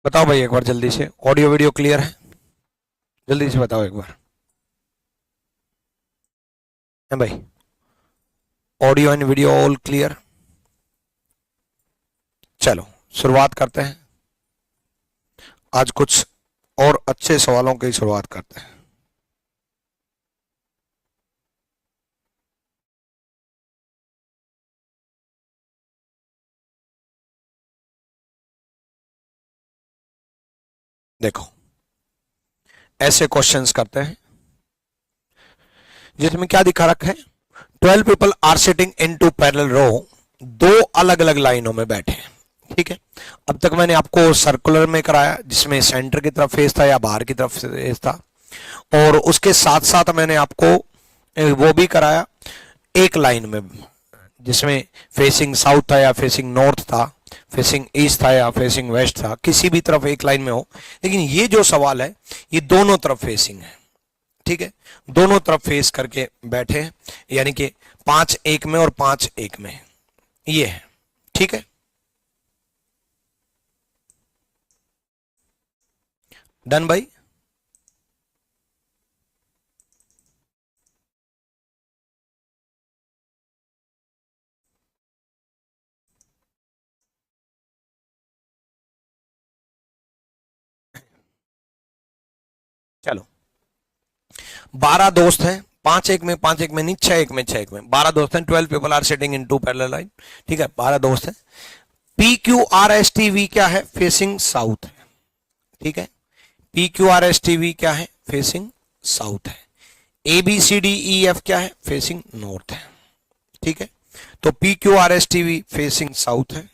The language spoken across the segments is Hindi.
बताओ भाई एक बार जल्दी से, ऑडियो वीडियो क्लियर है? जल्दी से बताओ एक बार। है भाई? Audio and video all clear? चलो शुरुआत करते हैं। आज कुछ और अच्छे सवालों की शुरुआत करते हैं। देखो, ऐसे क्वेश्चंस करते हैं जिसमें क्या दिखा रखा है, 12 people are sitting in two parallel row, दो अलग अलग लाइनों में बैठे हैं। ठीक है, अब तक मैंने आपको सर्कुलर में कराया जिसमें सेंटर की तरफ फेस था या बाहर की तरफ फेस था, और उसके साथ साथ मैंने आपको वो भी कराया एक लाइन में जिसमें फेसिंग साउथ था या फेसिंग नॉर्थ था, फेसिंग ईस्ट था या फेसिंग वेस्ट था, किसी भी तरफ एक लाइन में हो। लेकिन ये जो सवाल है ये दोनों तरफ फेसिंग है। ठीक है, दोनों तरफ फेस करके बैठे हैं, यानी कि 5 एक में और 5 एक में, ये है। ठीक है, डन भाई? चलो, 12 दोस्त हैं, 5 एक में, 5 एक में नहीं, 6 एक में, 6 एक में, 12 दोस्त हैं। 12 people are sitting in two parallel line. ठीक है, 12 दोस्त हैं। P Q R S T V क्या है? फेसिंग साउथ है। ठीक है, P Q R S T V क्या है? फेसिंग साउथ है। A B C D E F क्या है? फेसिंग नॉर्थ है। ठीक है, तो P Q R S T V facing south है।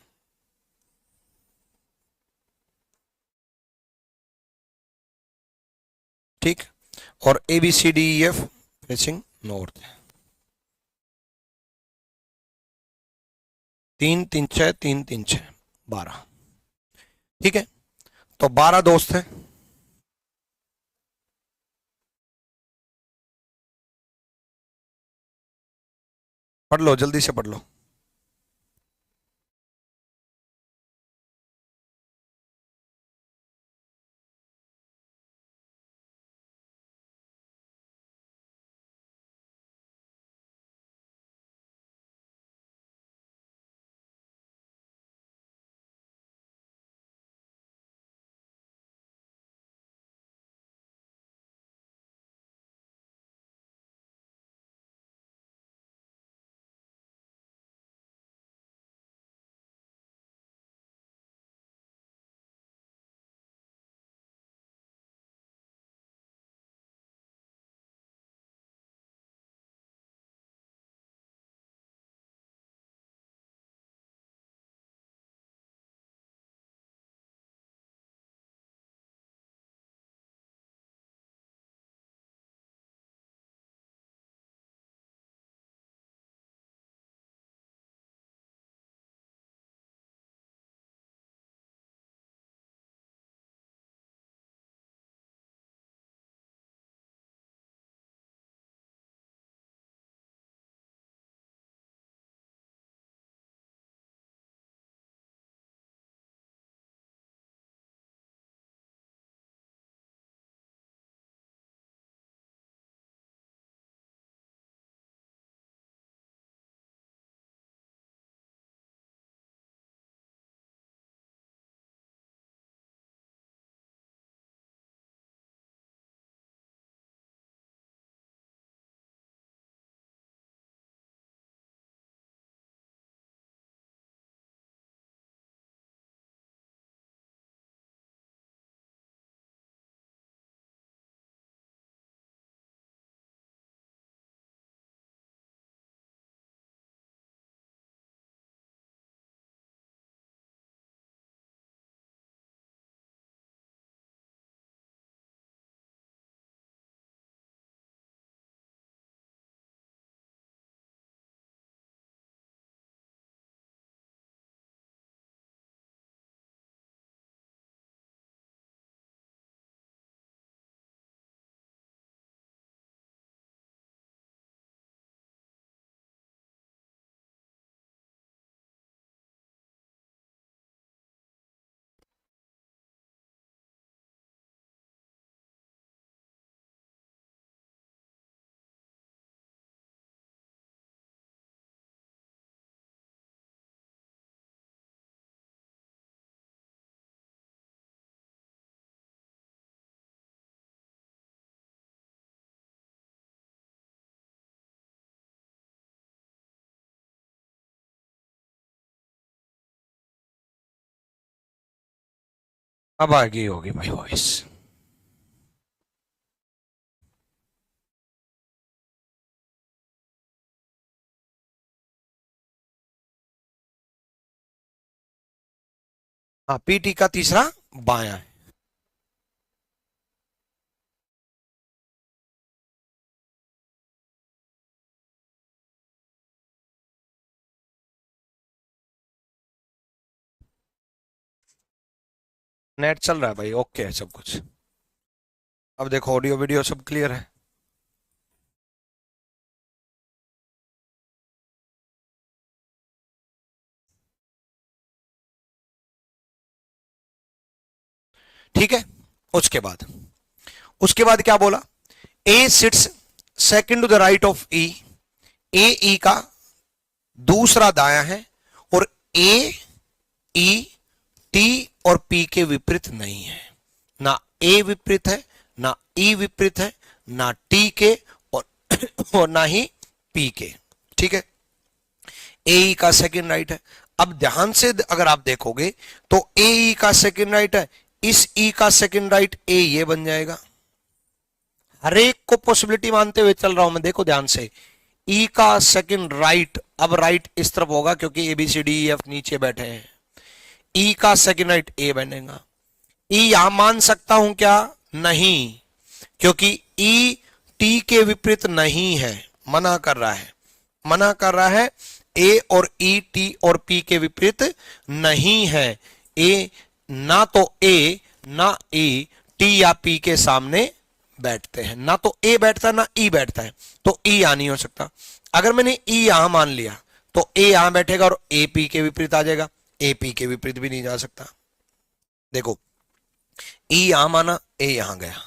ठीक, और A B C D E F facing north है। 3 3 6, 3 3 6, 12। ठीक है, तो 12 दोस्त हैं। पढ़ लो, जल्दी से पढ़ लो। अब आगे होगी भाई वॉइस। हाँ, पीटी का तीसरा बायां है। नेट चल रहा है भाई, ओके है सब कुछ। अब देखो ऑडियो वीडियो सब क्लियर है। ठीक है। उसके बाद उसके बाद क्या बोला, A sits second to the right of E, A E का दूसरा दायां है, और ए ई टी और पी के विपरीत नहीं है। ना ए विपरीत है, ना ई विपरीत है, ना टी के और, और ना ही पी के। ठीक है, ए ई का सेकंड राइट है। अब ध्यान से अगर आप देखोगे तो ए ई का सेकंड राइट है, इस ई का सेकंड राइट ए ये बन जाएगा। हर एक को पॉसिबिलिटी मानते हुए चल रहा हूं मैं, देखो ध्यान से। ई का सेकंड राइट, अब राइट इस तरफ होगा क्योंकि A B C D F नीचे बैठे हैं। ई का सेकंड राइट ए बनेगा। ई यहां मान सकता हूं क्या? नहीं, क्योंकि ई टी के विपरीत नहीं है, मना कर रहा है। मना कर रहा है, ए और ई टी और पी के विपरीत नहीं है। ए ना तो ए ना ई टी या पी के सामने बैठते हैं, ना तो ए बैठता है ना ई बैठता है, तो ई यहां नहीं हो सकता। अगर मैंने ई यहां मान लिया तो ए यहां बैठेगा और ए पी के विपरीत आ जाएगा। ए पी के विपरीत भी नहीं जा सकता। देखो, ई यहां माना, ए यहां गया,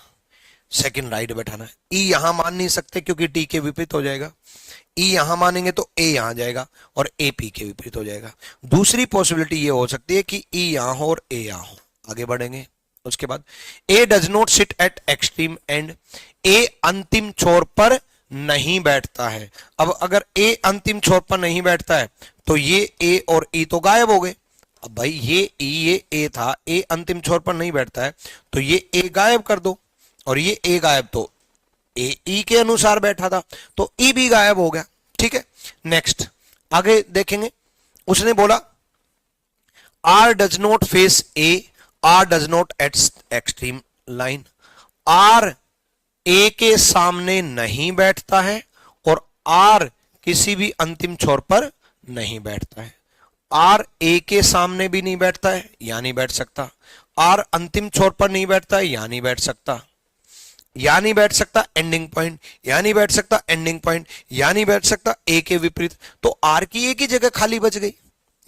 सेकंड राइट बैठाना है। ई यहां मान नहीं सकते क्योंकि टी के विपरीत हो जाएगा। ई यहां मानेंगे तो ए यहां जाएगा और ए पी के विपरीत हो जाएगा। दूसरी पॉसिबिलिटी ये हो सकती है कि ई यहां हो और ए यहां हो। आगे बढ़ेंगे। उसके बाद A does not sit at extreme end, A अंतिम छोर पर नहीं बैठता है। अब अगर ए अंतिम छोर पर नहीं बैठता है तो ये ए और ई तो गायब हो गए। अब भाई ये ई ये ए था, ए अंतिम छोर पर नहीं बैठता है तो ये ए गायब कर दो, और ये ए गायब तो ए ई के अनुसार बैठा था तो ई भी गायब हो गया। ठीक है, नेक्स्ट आगे देखेंगे। उसने बोला R does not face A, R does not at extreme line. R A के सामने नहीं बैठता है और आर किसी भी अंतिम छोर पर नहीं बैठता है। आर ए के सामने भी नहीं बैठता है, या नहीं बैठ सकता। आर अंतिम छोर पर नहीं बैठता है, या नहीं बैठ सकता। या नहीं बैठ सकता एंडिंग पॉइंट, या नहीं बैठ सकता एंडिंग पॉइंट, या नहीं बैठ सकता ए के विपरीत। तो आर की एक ही जगह खाली बच गई।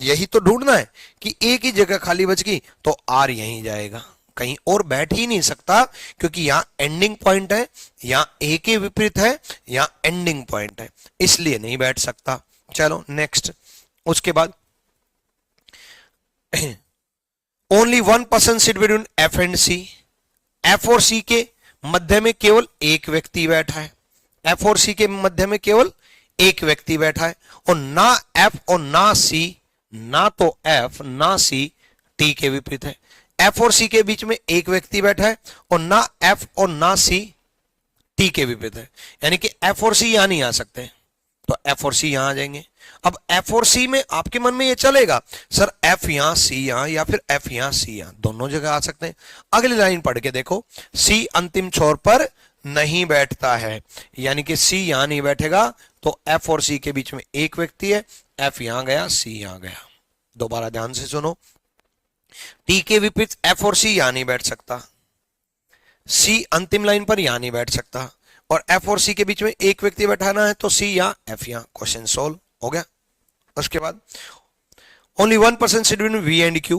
यही तो ढूंढना है कि ए की जगह खाली बच गई तो आर यहीं जाएगा, कहीं और बैठ ही नहीं सकता क्योंकि यहां एंडिंग पॉइंट है, यहां ए के विपरीत है, यहां एंडिंग पॉइंट है, इसलिए नहीं बैठ सकता। चलो नेक्स्ट। उसके बाद only one person sit between F and C, F और सी के मध्य में केवल एक व्यक्ति बैठा है। एफ और सी के मध्य में केवल एक व्यक्ति बैठा है, और ना एफ और ना सी, ना तो एफ ना सी टी के विपरीत है। एफ और सी के बीच में एक व्यक्ति बैठा है और ना एफ और ना सी टी के विपरीत है, यानी कि एफ और सी यहां नहीं आ सकते, तो एफ और सी यहां आ जाएंगे। अब एफ और सी में आपके मन में ये चलेगा सर एफ यहां सी यहां, या फिर एफ यहां सी यहां, दोनों जगह आ सकते हैं। अगली लाइन पढ़ के देखो, सी अंतिम छोर पर नहीं बैठता है, यानी कि सी यहां नहीं बैठेगा, तो एफ और सी के बीच में एक व्यक्ति है, एफ यहां गया सी यहां गया। दोबारा ध्यान से सुनो, टी के विपरीत एफ और सी यहां नहीं बैठ सकता, सी अंतिम लाइन पर यहां नहीं बैठ सकता, और एफ और सी के बीच में एक व्यक्ति बैठाना है तो सी यहां एफ यहां। क्वेश्चन सोल्व हो गया। उसके बाद only one person sit between V and Q,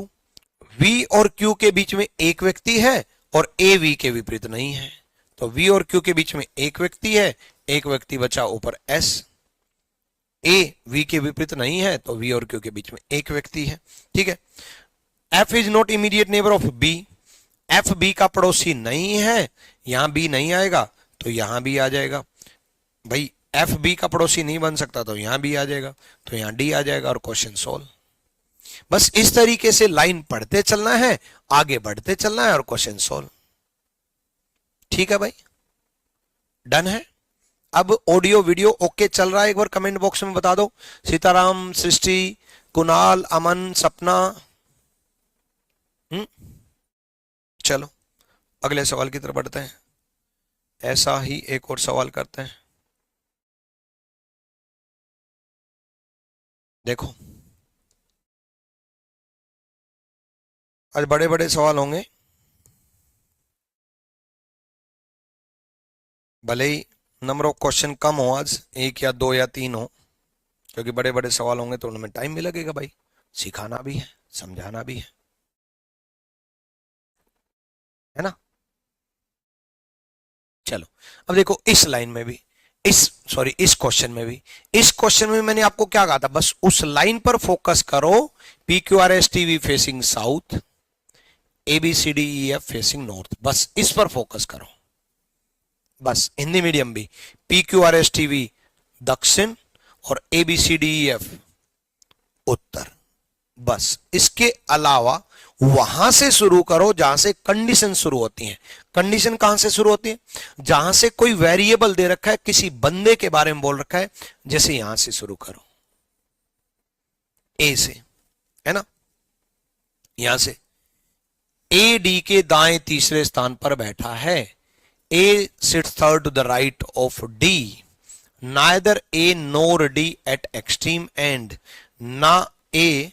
V और क्यू के बीच में एक व्यक्ति है और ए वी के विपरीत नहीं है, तो वी और क्यू के बीच में एक व्यक्ति है, एक व्यक्ति बचा ऊपर एस। ए वी के विपरीत नहीं है तो वी और क्यू के बीच में एक व्यक्ति है। ठीक है, F is not immediate neighbour of B, F B का पड़ोसी नहीं है, यहां बी नहीं आएगा तो यहां भी आ जाएगा। भाई एफ बी का पड़ोसी नहीं बन सकता तो यहां भी आ जाएगा, तो यहां डी आ जाएगा और क्वेश्चन सोल्व। बस इस तरीके से लाइन पढ़ते चलना है, आगे बढ़ते चलना है और क्वेश्चन सोल्व। ठीक है भाई, डन है। अब ऑडियो वीडियो ओके चल रहा है, एक बार कमेंट बॉक्स में बता दो। सीताराम, सृष्टि, कुणाल, अमन, सपना। चलो अगले सवाल की तरफ बढ़ते हैं। ऐसा ही एक और सवाल करते हैं। देखो आज बड़े बड़े सवाल होंगे, भले ही नंबर ऑफ क्वेश्चन कम हो, आज एक या दो या तीन हो, क्योंकि बड़े बड़े सवाल होंगे तो उनमें टाइम भी लगेगा भाई, सिखाना भी है, समझाना भी है ना। चलो अब देखो इस लाइन में भी, इस क्वेश्चन में भी, इस क्वेश्चन में मैंने आपको क्या कहा था, बस उस लाइन पर फोकस करो। P Q R S T V facing south, A B C D E F facing north, बस इस पर फोकस करो। बस हिंदी मीडियम भी P Q R S T V दक्षिण और A B C D E F उत्तर, बस इसके अलावा वहां से शुरू करो जहां से कंडीशन शुरू होती है। कंडीशन कहां से शुरू होती है, जहां से कोई वेरिएबल दे रखा है, किसी बंदे के बारे में बोल रखा है, जैसे यहां से शुरू करो, ए से, है ना। यहां से ए डी के दाएं तीसरे स्थान पर बैठा है, A sits third to the right of D, neither A nor D at extreme end, ना ए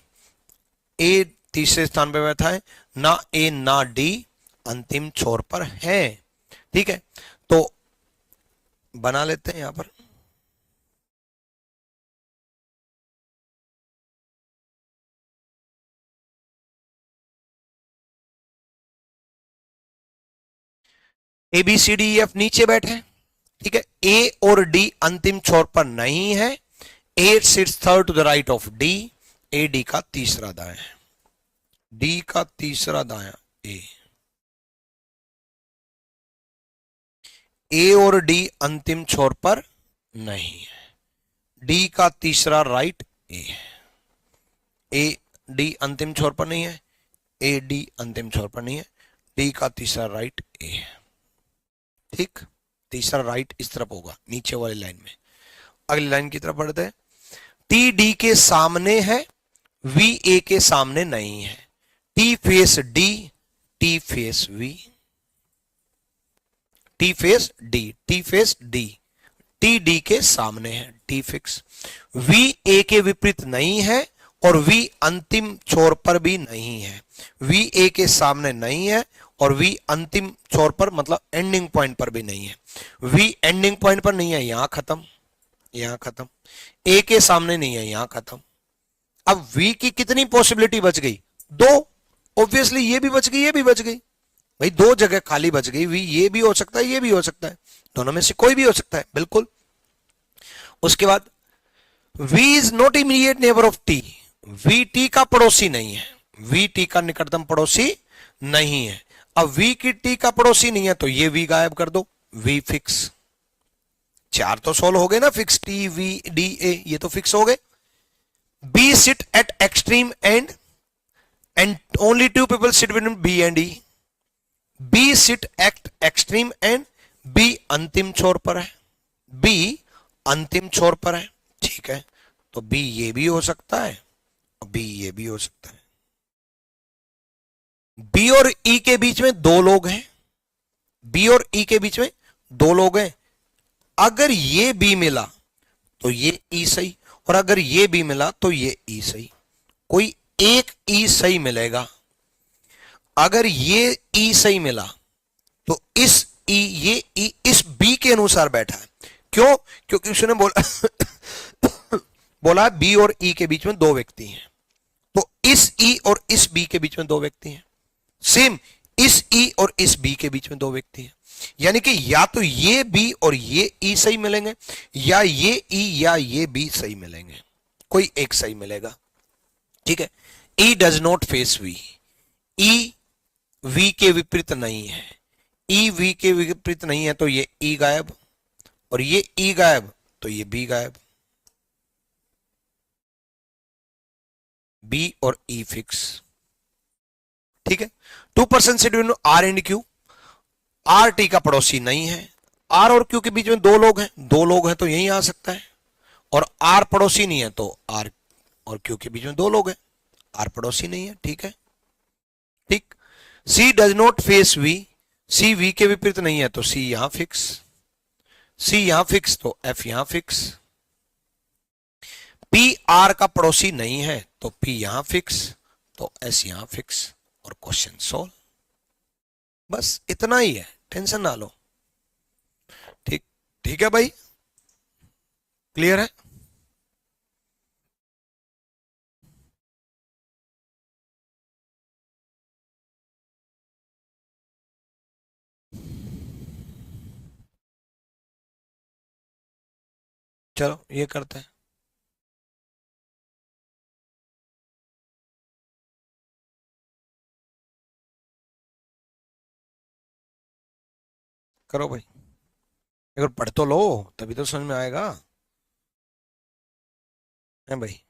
तीसरे स्थान पर बैठा है, ना ए ना डी अंतिम छोर पर है। ठीक है, तो बना लेते हैं यहां पर। A B C D F नीचे बैठे हैं, ठीक है, ए और डी अंतिम छोर पर नहीं है, A sits third to the right of D, A D का तीसरा दाया, डी का तीसरा दाया, ए और डी अंतिम छोर पर नहीं है, डी का तीसरा राइट ए डी अंतिम छोर पर नहीं है, ए डी अंतिम छोर पर नहीं है, डी का तीसरा राइट ए है। ठीक, तीसरा राइट इस तरफ होगा नीचे वाली लाइन में। अगली लाइन की तरफ बढ़ते हैं। टी डी के सामने है, वी ए के सामने नहीं है, T face D, T face V, T face D, T face D, T D के सामने है, टी फिक्स, वी ए के विपरीत नहीं है और वी अंतिम छोर पर भी नहीं है, वी ए के सामने नहीं है और वी अंतिम छोर पर मतलब एंडिंग पॉइंट पर भी नहीं है, वी एंडिंग पॉइंट पर नहीं है, यहां खत्म, यहां खत्म, ए के सामने नहीं है, यहां खत्म। अब वी की कितनी पॉसिबिलिटी बच गई, दो, ऑब्वियसली ये भी बच गई, ये भी बच गई भाई, दो जगह खाली बच गई, वी ये भी हो सकता है, ये भी हो सकता है, दोनों में से कोई भी हो सकता है, बिल्कुल। उसके बाद v is not immediate neighbour of t, v t का पड़ोसी नहीं है, v t का निकटतम पड़ोसी नहीं है। अब v की t का पड़ोसी नहीं है तो ये v गायब कर दो, v फिक्स, चार तो सोल्व हो गए ना, fix t v d a, ये तो फिक्स हो गए। b sit at extreme end only two people sit between b and e, b sit at extreme end b अंतिम छोर पर है, b अंतिम छोर पर है, ठीक है, तो B ये भी हो सकता है और B ये भी हो सकता है। B और E के बीच में दो लोग हैं, B और E के बीच में दो लोग हैं, अगर ये B मिला तो ये E सही, और अगर ये B मिला तो ये E सही, कोई एक E सही मिलेगा। अगर ये E सही मिला तो इस E, ये E इस B के अनुसार बैठा है, क्यों, क्योंकि उसने बोला बी और ई के बीच में दो व्यक्ति हैं, तो इस ई और इस बी के बीच में दो व्यक्ति हैं, सेम इस ई और इस बी के बीच में दो व्यक्ति हैं, यानी कि या तो ये बी और ये ई सही मिलेंगे, या ये ई या ये बी सही मिलेंगे, कोई एक सही मिलेगा। ठीक है, E does not face V, E V के विपरीत नहीं है, ई वी के विपरीत नहीं है तो ये ई गायब, और ये ई गायब तो ये बी गायब, बी और ई फिक्स। ठीक है। 2% between R and Q, R T का पड़ोसी नहीं है, आर और क्यू के बीच में दो लोग हैं तो यही आ सकता है, और आर पड़ोसी नहीं है तो आर और क्यू के बीच में दो लोग हैं, आर पड़ोसी नहीं है, ठीक है। ठीक। C does not face V, C V के विपरीत नहीं है तो सी यहां फिक्स, सी यहां फिक्स तो एफ यहां फिक्स, पी आर का पड़ोसी नहीं है तो पी यहां फिक्स तो एस यहां फिक्स, और क्वेश्चन सोल्व। बस इतना ही है, टेंशन ना लो। ठीक, ठीक है भाई, क्लियर है। चलो ये करते हैं। करो भाई, अगर पढ़ तो लो तभी तो समझ में आएगा, है भाई।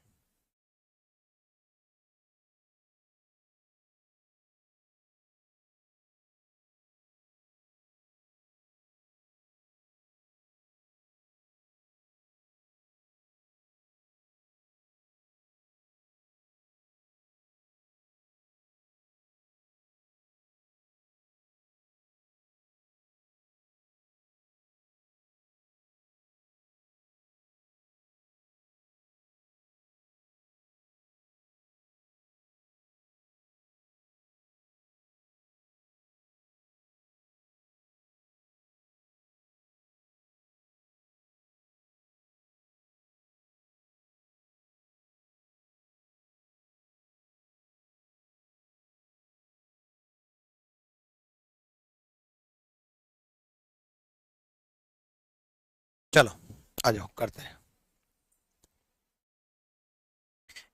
चलो आ जाओ करते हैं।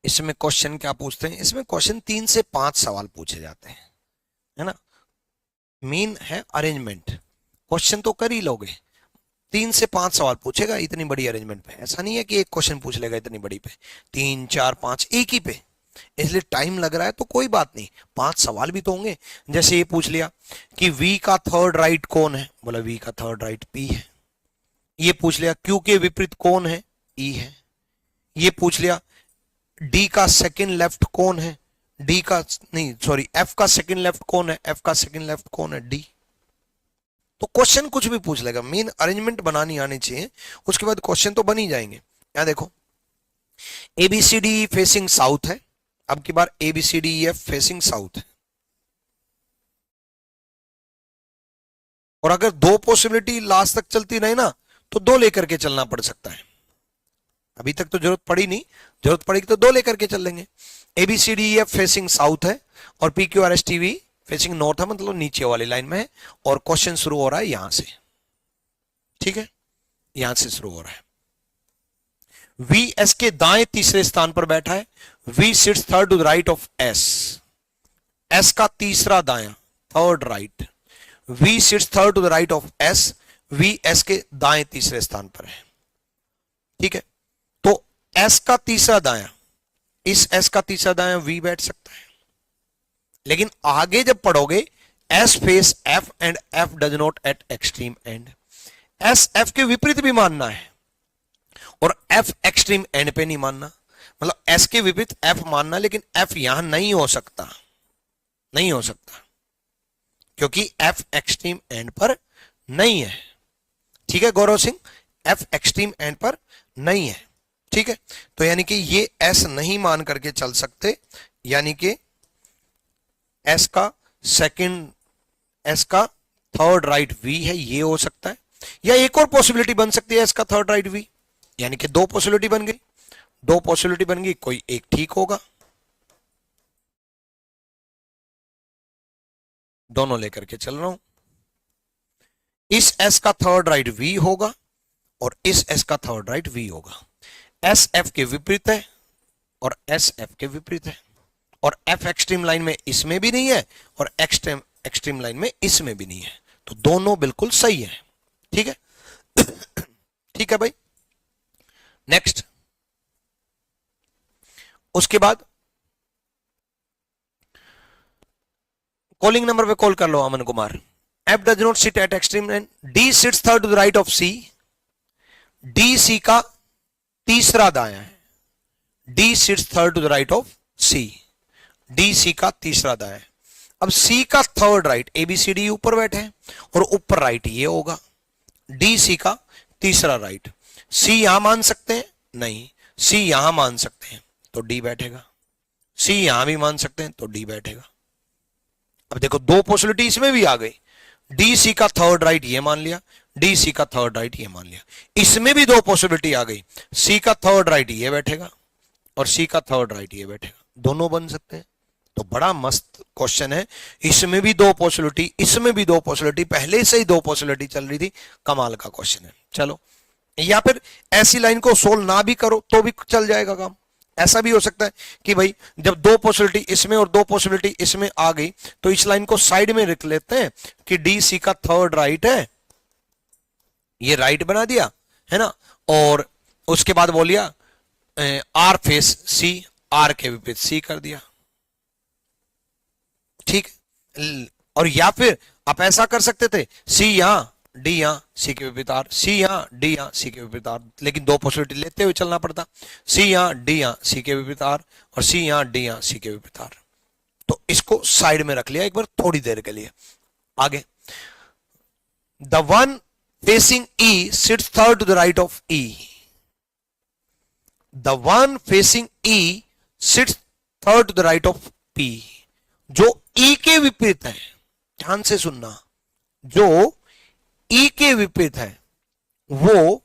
इसमें क्वेश्चन क्या पूछते हैं, इसमें क्वेश्चन 3 से 5 सवाल पूछे जाते हैं, है ना। मेन है अरेंजमेंट, क्वेश्चन तो कर ही लोगे, 3 से 5 सवाल पूछेगा इतनी बड़ी अरेंजमेंट पे, ऐसा नहीं है कि एक क्वेश्चन पूछ लेगा इतनी बड़ी पे, 3 4 5 एक ही पे, इसलिए टाइम लग रहा है तो कोई बात नहीं, 5 सवाल भी तो होंगे। जैसे ये पूछ लिया कि V का थर्ड राइट कौन है, बोला V का थर्ड राइट P है। ये पूछ लिया Q के विपरीत कौन है, E है। ये पूछ लिया D का सेकंड लेफ्ट कौन है, D का नहीं सॉरी F का सेकंड लेफ्ट कौन है, F का सेकंड लेफ्ट कौन है, D। तो क्वेश्चन कुछ भी पूछ लेगा, मेन अरेंजमेंट बनानी आनी चाहिए, उसके बाद क्वेश्चन तो बन ही जाएंगे। यहां देखो ABCD फेसिंग साउथ है, अब की बार ABCDEF फेसिंग साउथ है, और अगर दो पॉसिबिलिटी लास्ट तक चलती रहे ना तो दो लेकर के चलना पड़ सकता है, अभी तक तो जरूरत पड़ी नहीं, जरूरत पड़ेगी तो दो लेकर के चल लेंगे। ABCDEF फेसिंग साउथ है और PQRSTV फेसिंग नॉर्थ है, मतलब नीचे वाली लाइन में है, और क्वेश्चन शुरू हो रहा है यहां से, ठीक है, यहां से शुरू हो रहा है। V S के दाएं तीसरे स्थान पर बैठा है, V sits third to the right of S, S का तीसरा दायां, third right, V sits third to the right of S, V S के दाएं तीसरे स्थान पर है, ठीक है। तो S का तीसरा दायां, इस S का तीसरा दायां V बैठ सकता है, लेकिन आगे जब पढ़ोगे S face F and F does not at extreme and, S F के विपरीत भी मानना है और F एक्सट्रीम एंड पे नहीं मानना, मतलब S के विपरीत F मानना, लेकिन F यहां नहीं हो सकता, नहीं हो सकता, क्योंकि F एक्सट्रीम एंड पर नहीं है, ठीक है Gaurav Singh, F extreme end पर नहीं है, ठीक है। तो यानी कि ये S नहीं मान करके चल सकते, यानी कि S का सेकंड, S का थर्ड राइट V है, ये हो सकता है, या एक और पॉसिबिलिटी बन सकती है S का थर्ड राइट V, यानी कि दो पॉसिबिलिटी बन गई, दो पॉसिबिलिटी बन गई, कोई एक ठीक होगा, दोनों लेकर के चल रहा हूं। इस S का थर्ड राइट V होगा और इस S का थर्ड राइट V होगा, S F के विपरीत है और S F के विपरीत है, और F एक्सट्रीम लाइन में इसमें भी नहीं है और एक्सट्रीम लाइन में इसमें भी नहीं है, तो दोनों बिल्कुल सही है, ठीक है। ठीक है भाई, नेक्स्ट, उसके बाद कॉलिंग नंबर पे कॉल कर लो Aman Kumar. F does not sit at extreme end, D sits third to the right of C, D C का तीसरा दाया है, D sits third to the right of C, D C का तीसरा दाया है। अब सी का थर्ड राइट, एबीसीडी ऊपर बैठे हैं और ऊपर राइट ये होगा, डी सी का तीसरा राइट। सी यहां मान सकते हैं? नहीं। सी यहां मान सकते हैं तो डी बैठेगा, सी यहां भी मान सकते हैं तो डी बैठेगा। अब देखो दो पॉसिबिलिटी इसमें भी आ गई, डी सी का थर्ड राइट ये मान लिया, डी सी का थर्ड राइट ये मान लिया। इसमें भी दो पॉसिबिलिटी आ गई, सी का थर्ड राइट ये बैठेगा और सी का थर्ड राइट ये बैठेगा, दोनों बन सकते हैं। तो बड़ा मस्त क्वेश्चन है, इसमें भी दो पॉसिबिलिटी, इसमें भी दो पॉसिबिलिटी, पहले से ही दो पॉसिबिलिटी चल रही थी, कमाल का क्वेश्चन है। चलो, या फिर ऐसी लाइन को सोल्व ना भी करो तो भी चल जाएगा काम। ऐसा भी हो सकता है कि भाई जब दो पॉसिबिलिटी इसमें और दो पॉसिबिलिटी इसमें आ गई तो इस लाइन को साइड में रख लेते हैं कि डी सी का थर्ड राइट है, ये राइट बना दिया है ना, और उसके बाद बोलिया आर फेस सी, आर के विपरीत सी कर दिया, ठीक। और या फिर आप ऐसा कर सकते थे, सी यहां डी यहां सी के विपरीत आर, सी यहां डी यहां सी के विपरीत आर, लेकिन दो पॉसिबिलिटी लेते हुए चलना पड़ता, सी यहां डी यहां सी के विपरीत आर और सी यहां डी यहां सी के विपरीत आर। तो इसको साइड में रख लिया एक बार थोड़ी देर के लिए। आगे, the one facing E sits third to the right of E, the one facing E sits third to the right of P. जो ई के विपरीत है, ध्यान से सुनना, जो ई के विपरीत है वो,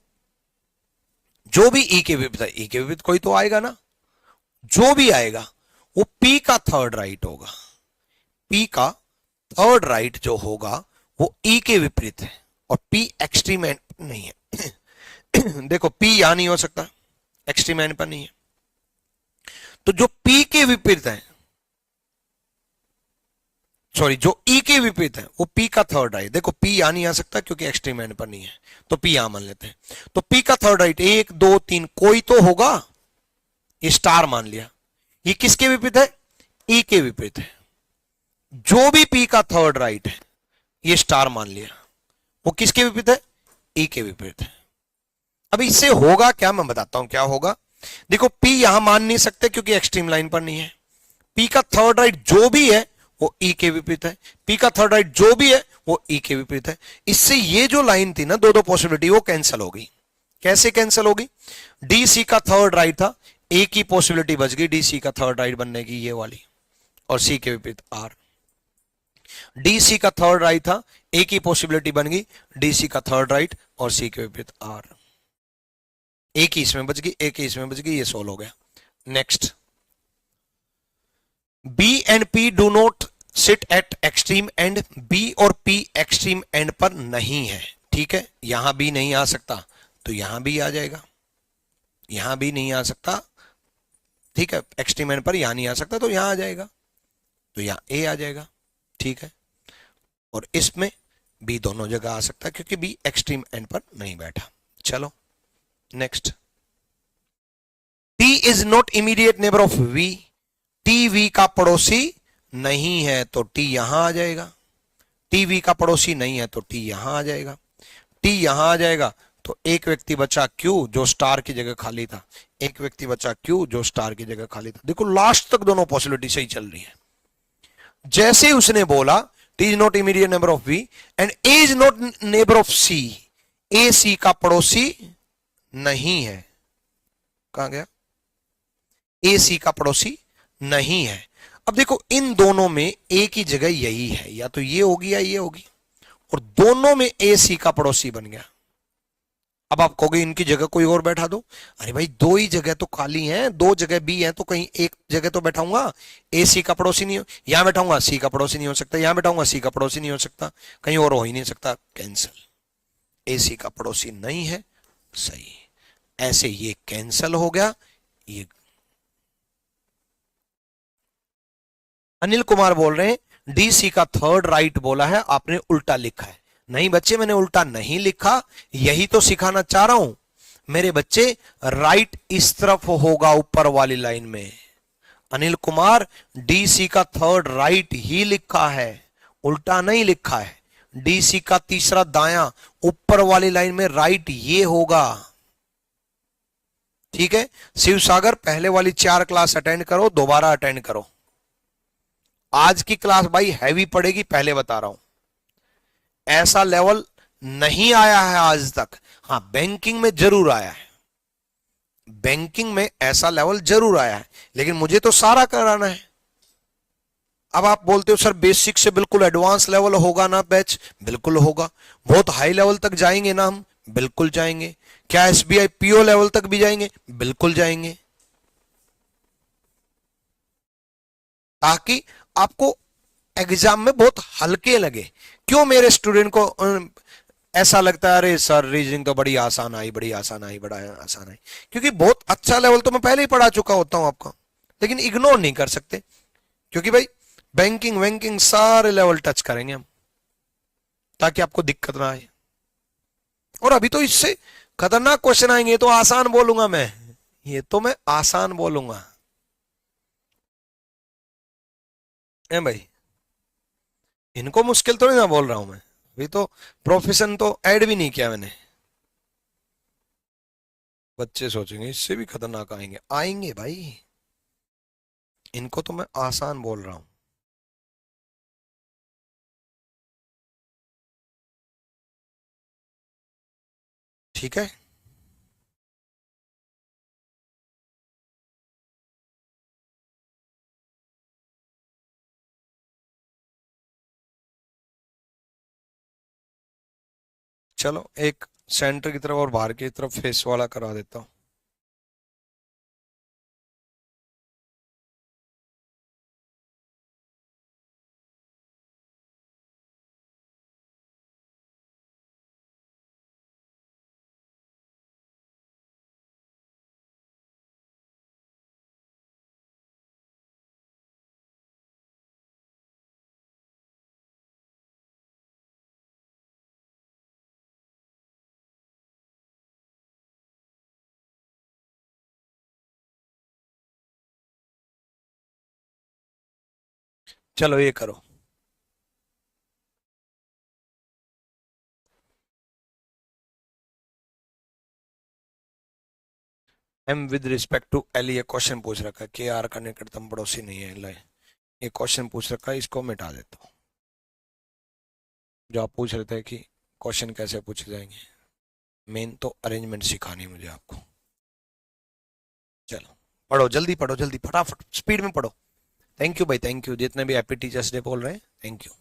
जो भी ई के विपरीत है, ई के विपरीत कोई तो आएगा ना, जो भी आएगा वो पी का थर्ड राइट होगा, पी का थर्ड राइट जो होगा वो ई के विपरीत है और पी एक्सट्रीम एंड पर नहीं है। देखो पी यहां नहीं हो सकता, एक्सट्रीम एंड पर नहीं है, तो जो पी के विपरीत है, सॉरी जो ई के विपरीत है वो पी का थर्ड राइट, देखो पी यहां नहीं आ सकता क्योंकि एक्सट्रीम एंड पर नहीं है, तो पी यहां मान लेते हैं। तो पी का थर्ड राइट 1 2 3 कोई तो होगा, ये स्टार मान लिया। ये किसके विपरीत है? ई के विपरीत है। जो भी पी का थर्ड राइट है ये स्टार मान लिया, वो किसके विपरीत है? ई के विपरीत है। अब इससे होगा क्या, मैं बताता हूं क्या होगा। देखो पी यहां मान नहीं सकते क्योंकि एक्सट्रीम लाइन पर नहीं है, पी का थर्ड राइट जो भी है वो ई के विपरीत है, पी का थर्ड राइट जो भी है वो ई के विपरीत है। इससे ये जो लाइन थी ना दो दो पॉसिबिलिटी, वो कैंसिल हो गई। कैसे कैंसिल होगी? डी सी का थर्ड राइट था, ए की पॉसिबिलिटी बच गई डी सी का थर्ड राइट बनने की, ये वाली, और सी के विपरीत आर। डी सी का थर्ड राइट था, ए की पॉसिबिलिटी बन गई डी सी का थर्ड राइट और सी के विपरीत आर। ए की इसमें बच गई, ए की इसमें बच गई, ये सोल्व हो गया। Next, B and P do not sit at extreme end, B और पी एक्सट्रीम एंड पर नहीं है, ठीक है। यहां भी नहीं आ सकता तो यहां भी आ जाएगा, यहां भी नहीं आ सकता, ठीक है, एक्सट्रीम एंड पर यहां नहीं आ सकता तो यहां आ जाएगा, तो यहां ए आ जाएगा, ठीक है। और इसमें बी दोनों जगह आ सकता है क्योंकि बी एक्सट्रीम एंड पर नहीं बैठा। चलो next, T is not immediate neighbour of V, T V का पड़ोसी नहीं है तो टी यहां आ जाएगा, टी वी का पड़ोसी नहीं है तो टी यहां आ जाएगा, टी यहां आ जाएगा तो एक व्यक्ति बचा क्यू जो स्टार की जगह खाली था, एक व्यक्ति बचा क्यू जो स्टार की जगह खाली था। देखो लास्ट तक दोनों पॉसिबिलिटी सही चल रही है। जैसे उसने बोला T is not immediate neighbour of V and A is not neighbour of C, A C का पड़ोसी नहीं है, कहां गया? ए सी का पड़ोसी नहीं है। अब देखो इन दोनों में ए की जगह यही है, या तो ये होगी या ये होगी, और दोनों में ए सी का पड़ोसी बन गया। अब आप कहोगे इनकी जगह कोई और बैठा दो, अरे भाई दो ही जगह तो खाली हैं, दो जगह बी है तो कहीं एक जगह तो बैठाऊंगा, ए सी का पड़ोसी नहीं हो, यहां बैठाऊंगा सी का पड़ोसी नहीं हो सकता, यहां बैठाऊंगा सी का पड़ोसी नहीं हो सकता, कहीं और हो ही नहीं सकता, कैंसिल। ए सी का पड़ोसी नहीं है, सही, ऐसे ये कैंसिल हो गया। ये अनिल कुमार बोल रहे हैं डी सी का थर्ड राइट बोला है, आपने उल्टा लिखा है। नहीं बच्चे, मैंने उल्टा नहीं लिखा, यही तो सिखाना चाह रहा हूं मेरे बच्चे। राइट इस तरफ होगा ऊपर वाली लाइन में। अनिल कुमार डी सी का थर्ड राइट ही लिखा है, उल्टा नहीं लिखा है। डीसी का तीसरा दायां ऊपर वाली लाइन में राइट ये होगा। ठीक है, शिव सागर पहले वाली 4 क्लास अटेंड करो, दोबारा अटेंड करो। आज की क्लास भाई हैवी पड़ेगी, पहले बता रहा हूं। ऐसा लेवल नहीं आया है आज तक। हां, बैंकिंग में जरूर आया है, बैंकिंग में ऐसा लेवल जरूर आया है, लेकिन मुझे तो सारा कराना है। अब आप बोलते हो सर बेसिक से बिल्कुल एडवांस लेवल होगा ना बैच? बिल्कुल होगा। बहुत हाई लेवल तक जाएंगे ना हम? बिल्कुल जाएंगे। क्या एसबीआई पीओ लेवल तक भी जाएंगे? बिल्कुल जाएंगे, ताकि आपको एग्जाम में बहुत हल्के लगे। क्यों मेरे स्टूडेंट को ऐसा लगता है अरे सर रीजनिंग तो बड़ी आसान आई, बड़ी आसान आई, बड़ा आसान आई? क्योंकि बहुत अच्छा लेवल तो मैं पहले ही पढ़ा चुका होता हूं आपका, लेकिन इग्नोर नहीं कर सकते, क्योंकि भाई बैंकिंग वैंकिंग सारे लेवल टच करेंगे हम, ताकि आपको दिक्कत ना आए। और अभी तो इससे खतरनाक क्वेश्चन आएंगे, तो आसान बोलूंगा मैं, ये तो मैं आसान बोलूंगा। ए भाई, इनको मुश्किल तो नहीं ना बोल रहा हूं मैं, अभी तो प्रोफेशन तो ऐड भी नहीं किया मैंने। बच्चे सोचेंगे इससे भी खतरनाक आएंगे, आएंगे भाई, इनको तो मैं आसान बोल रहा हूं। ठीक है, चलो एक सेंटर की तरफ और बाहर की तरफ फेस वाला करवा देता हूं। चलो ये करो, M with respect to L, ये क्वेश्चन पूछ रखा है कि आर का निकटतम पड़ोसी नहीं है। ले, ये क्वेश्चन पूछ रखा है, इसको मिटा देता हूं। जो आप पूछ रहे थे कि क्वेश्चन कैसे पूछे जाएंगे, मेन तो अरेंजमेंट सिखानी है मुझे आपको। चलो पढ़ो, जल्दी पढ़ो, जल्दी फटाफट स्पीड में पढ़ो। थैंक यू भाई, थैंक यू जितने भी हैप्पी टीचर्स डे बोल रहे हैं, थैंक यू।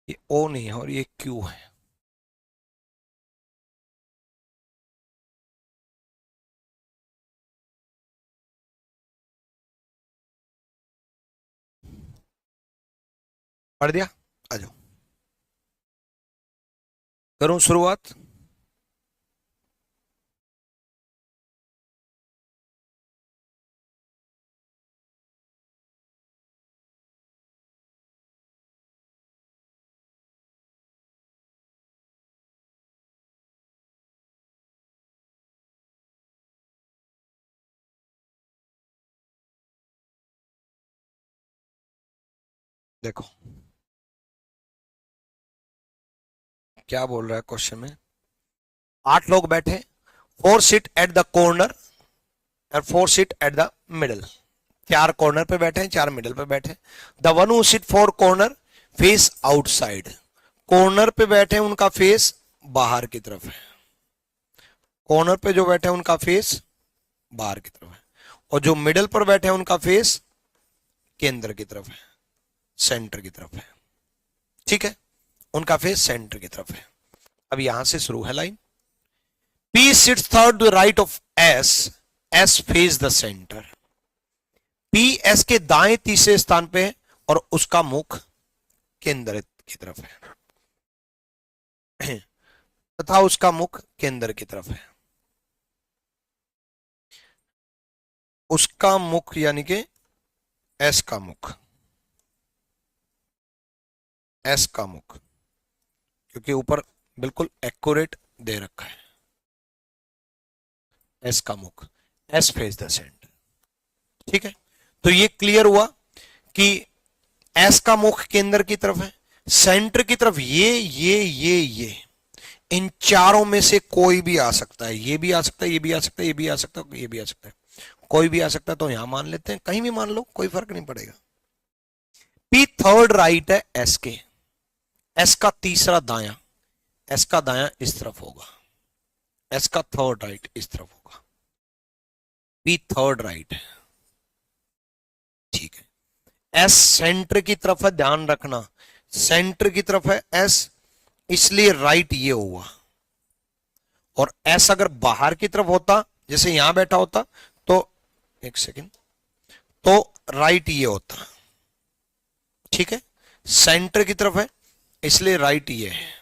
ये ओ नहीं है और ये क्यू है। पढ़ दिया, आ जाओ, करूं शुरुआत? देखो क्या बोल रहा है क्वेश्चन में। 8 लोग बैठे, 4 सीट एट द कॉर्नर और 4 seat at the middle. 4 corner पे बैठे हैं, 4 मिडल पे बैठे। The one who seat 4 corner face outside. Corner पे बैठे उनका फेस बाहर की तरफ है, कॉर्नर पे जो बैठे हैं उनका फेस बाहर की तरफ है, और जो मिडल पर बैठे हैं उनका फेस केंद्र की तरफ है। सेंटर की तरफ है, ठीक है, उनका फेस सेंटर की तरफ है। अब यहां से शुरू है line, P sits third to the right of S, S face the centre. P S के दाएं तीसरे स्थान पे है और उसका मुख केंद्र की तरफ है तथा उसका मुख केंद्र की तरफ है। उसका मुख यानी कि एस का मुख, एस का मुख, क्योंकि ऊपर बिल्कुल एक्यूरेट दे रखा है, एस का मुख, एस फेस द सेंटर, ठीक है। तो ये क्लियर हुआ कि एस का मुख केंद्र की तरफ है, सेंटर की तरफ ये इन चारों में से कोई भी आ सकता है, ये भी आ सकता है, ये भी आ सकता है, ये भी आ सकता है, ये भी आ सकता है, कोई भी आ सकता है। तो यहां मान लेते हैं, कहीं भी मान लो, कोई फर्क नहीं पड़ेगा। पी थर्ड राइट है एस के, एस का तीसरा दायां, एस का दायां इस तरफ होगा, एस का थर्ड राइट इस तरफ होगा, पी थर्ड राइट है, ठीक है। एस सेंटर की तरफ है, ध्यान रखना, सेंटर की तरफ है एस, इसलिए राइट ये हुआ। और एस अगर बाहर की तरफ होता, जैसे यहां बैठा होता, तो एक सेकेंड, तो राइट ये होता, ठीक है। सेंटर की तरफ है इसलिए राइट ये है,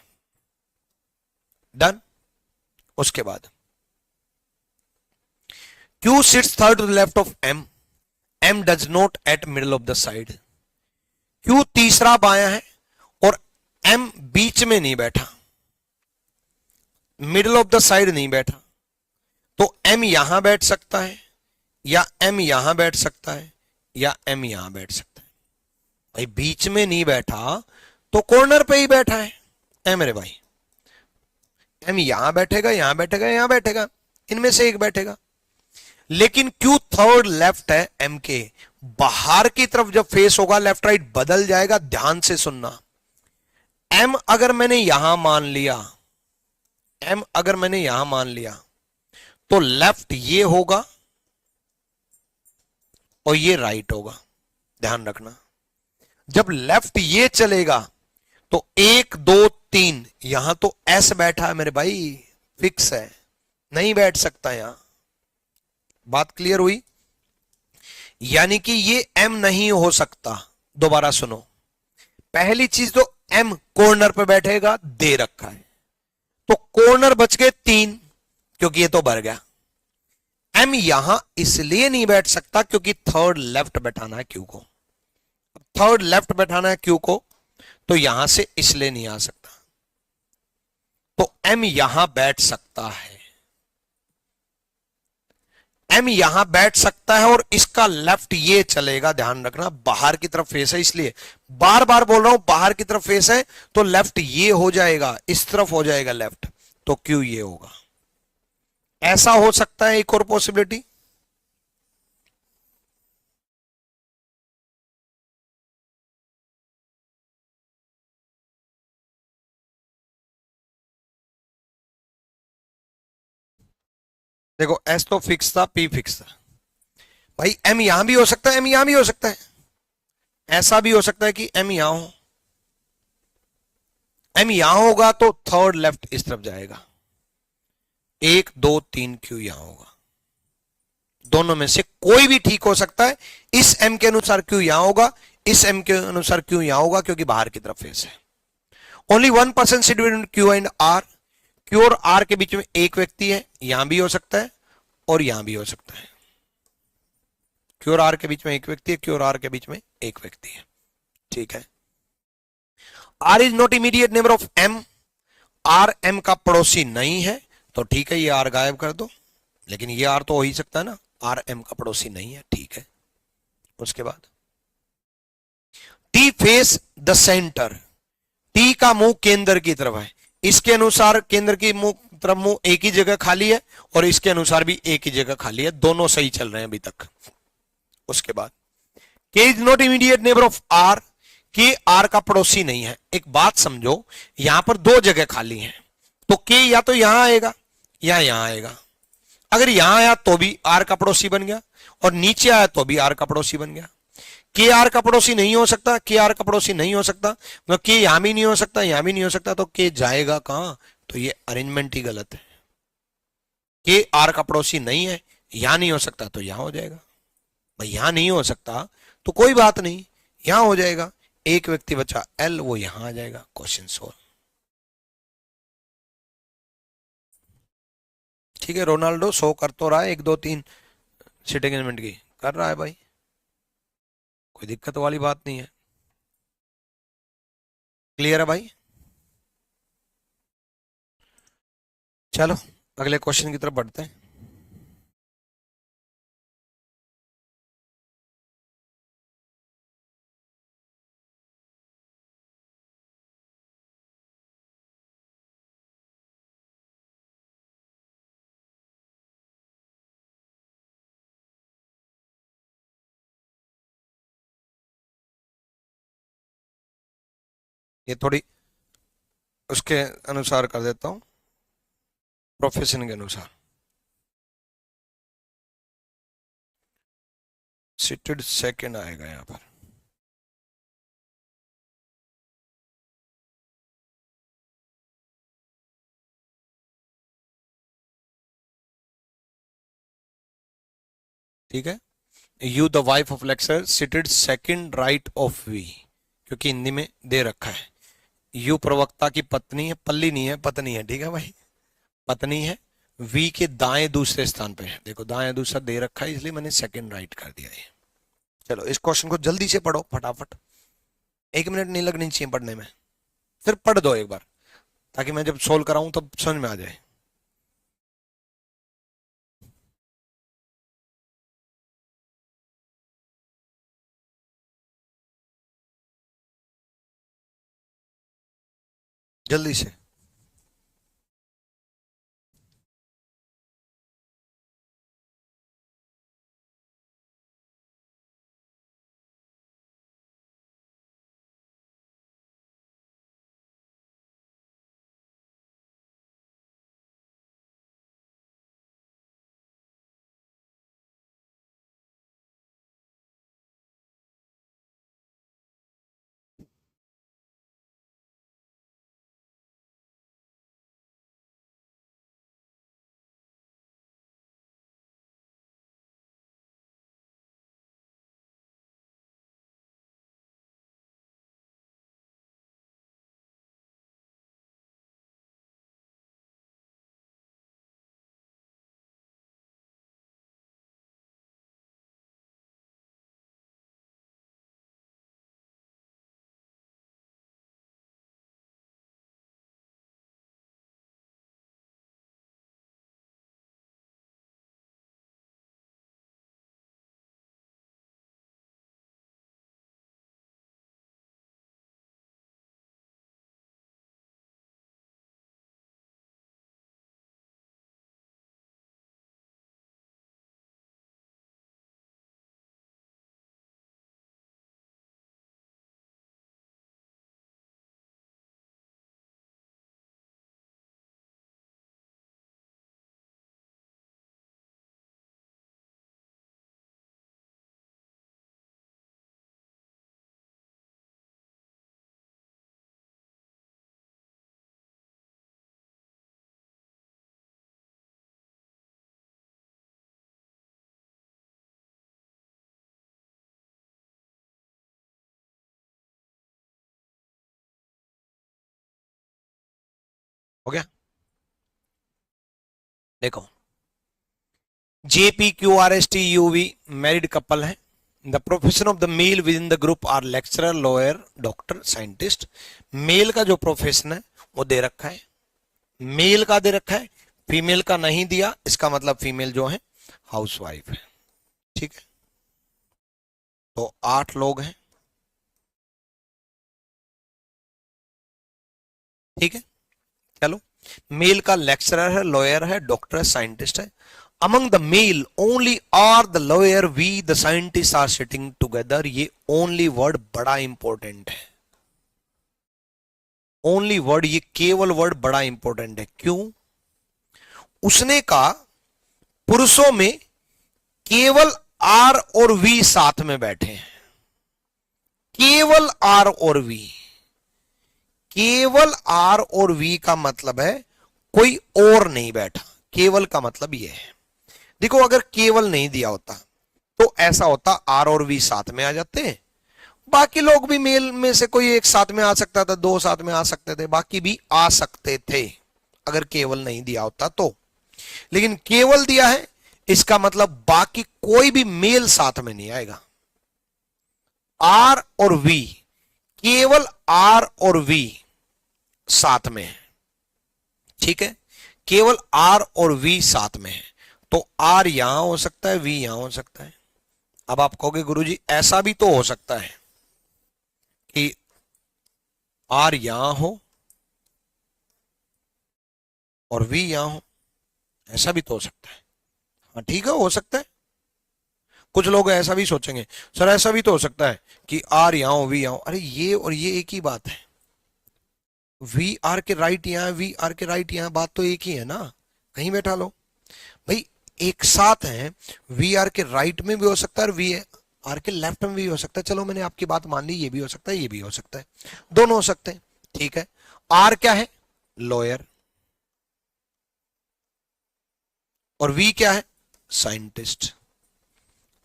डन। उसके बाद Q sits third to the left of M, M does not at middle of the side। Q तीसरा बायां है और M बीच में नहीं बैठा, मिडल ऑफ द साइड नहीं बैठा। तो M यहां बैठ सकता है, या M यहां बैठ सकता है, या M यहां बैठ सकता है। भाई बीच में नहीं बैठा तो कॉर्नर पे ही बैठा है, M मेरे भाई, M यहां बैठेगा, यहां बैठेगा, यहां बैठेगा, इनमें से एक बैठेगा। लेकिन Q थर्ड लेफ्ट है M के, बाहर की तरफ जब फेस होगा लेफ्ट राइट बदल जाएगा, ध्यान से सुनना। M अगर मैंने यहां मान लिया, M अगर मैंने यहां मान लिया, तो लेफ्ट ये होगा और ये राइट होगा, ध्यान रखना। जब लेफ्ट ये चलेगा तो 1 2 3, यहां तो S बैठा है मेरे भाई, फिक्स है, नहीं बैठ सकता यहां। बात क्लियर हुई? यानी कि ये M नहीं हो सकता। दोबारा सुनो, पहली चीज तो M कॉर्नर पे बैठेगा, दे रखा है, तो कॉर्नर बच गए 3, क्योंकि ये तो भर गया। M यहां इसलिए नहीं बैठ सकता क्योंकि थर्ड लेफ्ट बैठाना है Q को, थर्ड लेफ्ट बैठाना है Q को, तो यहां से इसलिए नहीं आ सकता। तो M यहां बैठ सकता है, M यहां बैठ सकता है और इसका लेफ्ट ये चलेगा, ध्यान रखना, बाहर की तरफ फेस है, इसलिए बार बार बोल रहा हूं, बाहर की तरफ फेस है तो लेफ्ट ये हो जाएगा, इस तरफ हो जाएगा लेफ्ट, तो Q ये होगा। ऐसा हो सकता है एक और पॉसिबिलिटी, देखो S तो फिक्स था, P फिक्स था, भाई M यहां भी हो सकता है, M यहां भी हो सकता है, ऐसा भी हो सकता है कि M यहां हो, M यहां होगा तो थर्ड लेफ्ट इस तरफ जाएगा, 1 2 3 Q यहां होगा, दोनों में से कोई भी ठीक हो सकता है। इस M के अनुसार Q यहां होगा, इस M के अनुसार Q यहां होगा, क्योंकि बाहर की तरफ फेस है। Only 1% seat between Q and R, Q और R के बीच में एक व्यक्ति है, यहां भी हो सकता है और यहां भी हो सकता है। Q और R के बीच में एक व्यक्ति है, Q और R के बीच में एक व्यक्ति है, ठीक है। R is not immediate neighbour of M, R M का पड़ोसी नहीं है, तो ठीक है, ये R गायब कर दो, लेकिन ये R तो हो ही सकता है ना, R M का पड़ोसी नहीं है, ठीक है। उसके बाद T face the centre, T का मुंह केंद्र की तरफ है, इसके अनुसार केंद्र की मुंह तरफ मुंह एक ही जगह खाली है और इसके अनुसार भी एक ही जगह खाली है, दोनों सही चल रहे हैं अभी तक। उसके बाद K is not immediate neighbour of R, K R का पड़ोसी नहीं है। एक बात समझो, यहां पर दो जगह खाली हैं, तो K या तो यहां आएगा या यहां आएगा। अगर यहां आया तो भी R का पड़ोसी बन गया और नीचे आया तो भी R का पड़ोसी बन गया। के आर का पड़ोसी नहीं हो सकता, के आर का पड़ोसी नहीं हो सकता, मतलब के यहां भी नहीं हो सकता, यहां भी नहीं हो सकता, तो के जाएगा कहां? तो ये अरेंजमेंट ही गलत है। के आर का पड़ोसी नहीं है, यहां नहीं हो सकता तो यहां हो जाएगा। भाई यहां नहीं हो सकता तो कोई बात नहीं, यहां हो जाएगा। एक व्यक्ति बचा एल, वो यहां आ जाएगा। Question solve. ठीक है, रोनाल्डो शो कर तो रहा है 1 2 3 सिटिंग अरेंजमेंट की, कर रहा है भाई, कोई दिक्कत वाली बात नहीं है। क्लियर है भाई? चलो अगले क्वेश्चन की तरफ बढ़ते हैं। ये थोड़ी उसके अनुसार कर देता हूं, प्रोफेशन के अनुसार। सिटेड सेकंड आएगा यहां पर। ठीक है, U the wife of lecturer seated second right of V, क्योंकि हिंदी में दे रखा है। यू प्रवक्ता की पत्नी है, पल्ली नहीं है, पत्नी है। ठीक है भाई, पत्नी है, वी के दाएं दूसरे स्थान पे है। देखो दाएं दूसरा दे रखा है, इसलिए मैंने सेकंड राइट कर दिया है। चलो इस क्वेश्चन को जल्दी से पढ़ो फटाफट, 1 मिनट नहीं लगनी चाहिए पढ़ने में, सिर्फ पढ़ दो एक बार, ताकि मैं जब सोल्व कराऊं तब समझ में आ जाए। जल्दी से। हो गया? देखो JPQRSTUV मैरिड कपल है। The profession of the male within the group are lecturer, lawyer, doctor, scientist. Male का जो प्रोफेशन है वो दे रखा है, मेल का दे रखा है, फीमेल का नहीं दिया, इसका मतलब फीमेल जो है हाउसवाइफ है। ठीक है, तो 8 लोग हैं। ठीक है, चलो मेल का लेक्चरर है, लॉयर है, डॉक्टर है, साइंटिस्ट है। Among the male only are the lawyer V the scientist are sitting together. ये ओनली वर्ड बड़ा इंपॉर्टेंट है, ओनली वर्ड, ये केवल वर्ड बड़ा इंपॉर्टेंट है। क्यों? उसने कहा पुरुषों में केवल आर और वी साथ में बैठे हैं। केवल आर और वी, केवल आर और वी का मतलब है कोई और नहीं बैठा। केवल का मतलब यह है, देखो अगर केवल नहीं दिया होता तो ऐसा होता आर और वी साथ में आ जाते हैं, बाकी लोग भी मेल में से कोई एक साथ में आ सकता था, दो साथ में आ सकते थे, बाकी भी आ सकते थे अगर केवल नहीं दिया होता तो। लेकिन केवल दिया है, इसका मतलब बाकी कोई भी मेल साथ में नहीं आएगा। आर और वी, केवल आर और वी साथ में है, ठीक है, केवल आर और वी साथ में है, तो आर यहां हो सकता है, वी यहां हो सकता है। अब आप कहोगे गुरुजी ऐसा भी तो हो सकता है कि आर यहां हो और वी यहां हो, ऐसा भी तो हो सकता है। हाँ ठीक है, हो सकता है। कुछ लोग ऐसा भी सोचेंगे सर ऐसा भी तो हो सकता है कि आर यहां हो वी यहां हो, अरे ये और ये एक ही बात है। वी आर के राइट यहां, वी आर के राइट यहां, बात तो एक ही है ना, कहीं बैठा लो भाई, एक साथ है। वी आर के राइट में भी हो सकता है और वी आर के लेफ्ट में भी हो सकता है। चलो मैंने आपकी बात मान ली, ये भी हो सकता है, ये भी हो सकता है, दोनों हो सकते हैं, ठीक है। आर क्या है? लॉयर। और वी क्या है? साइंटिस्ट।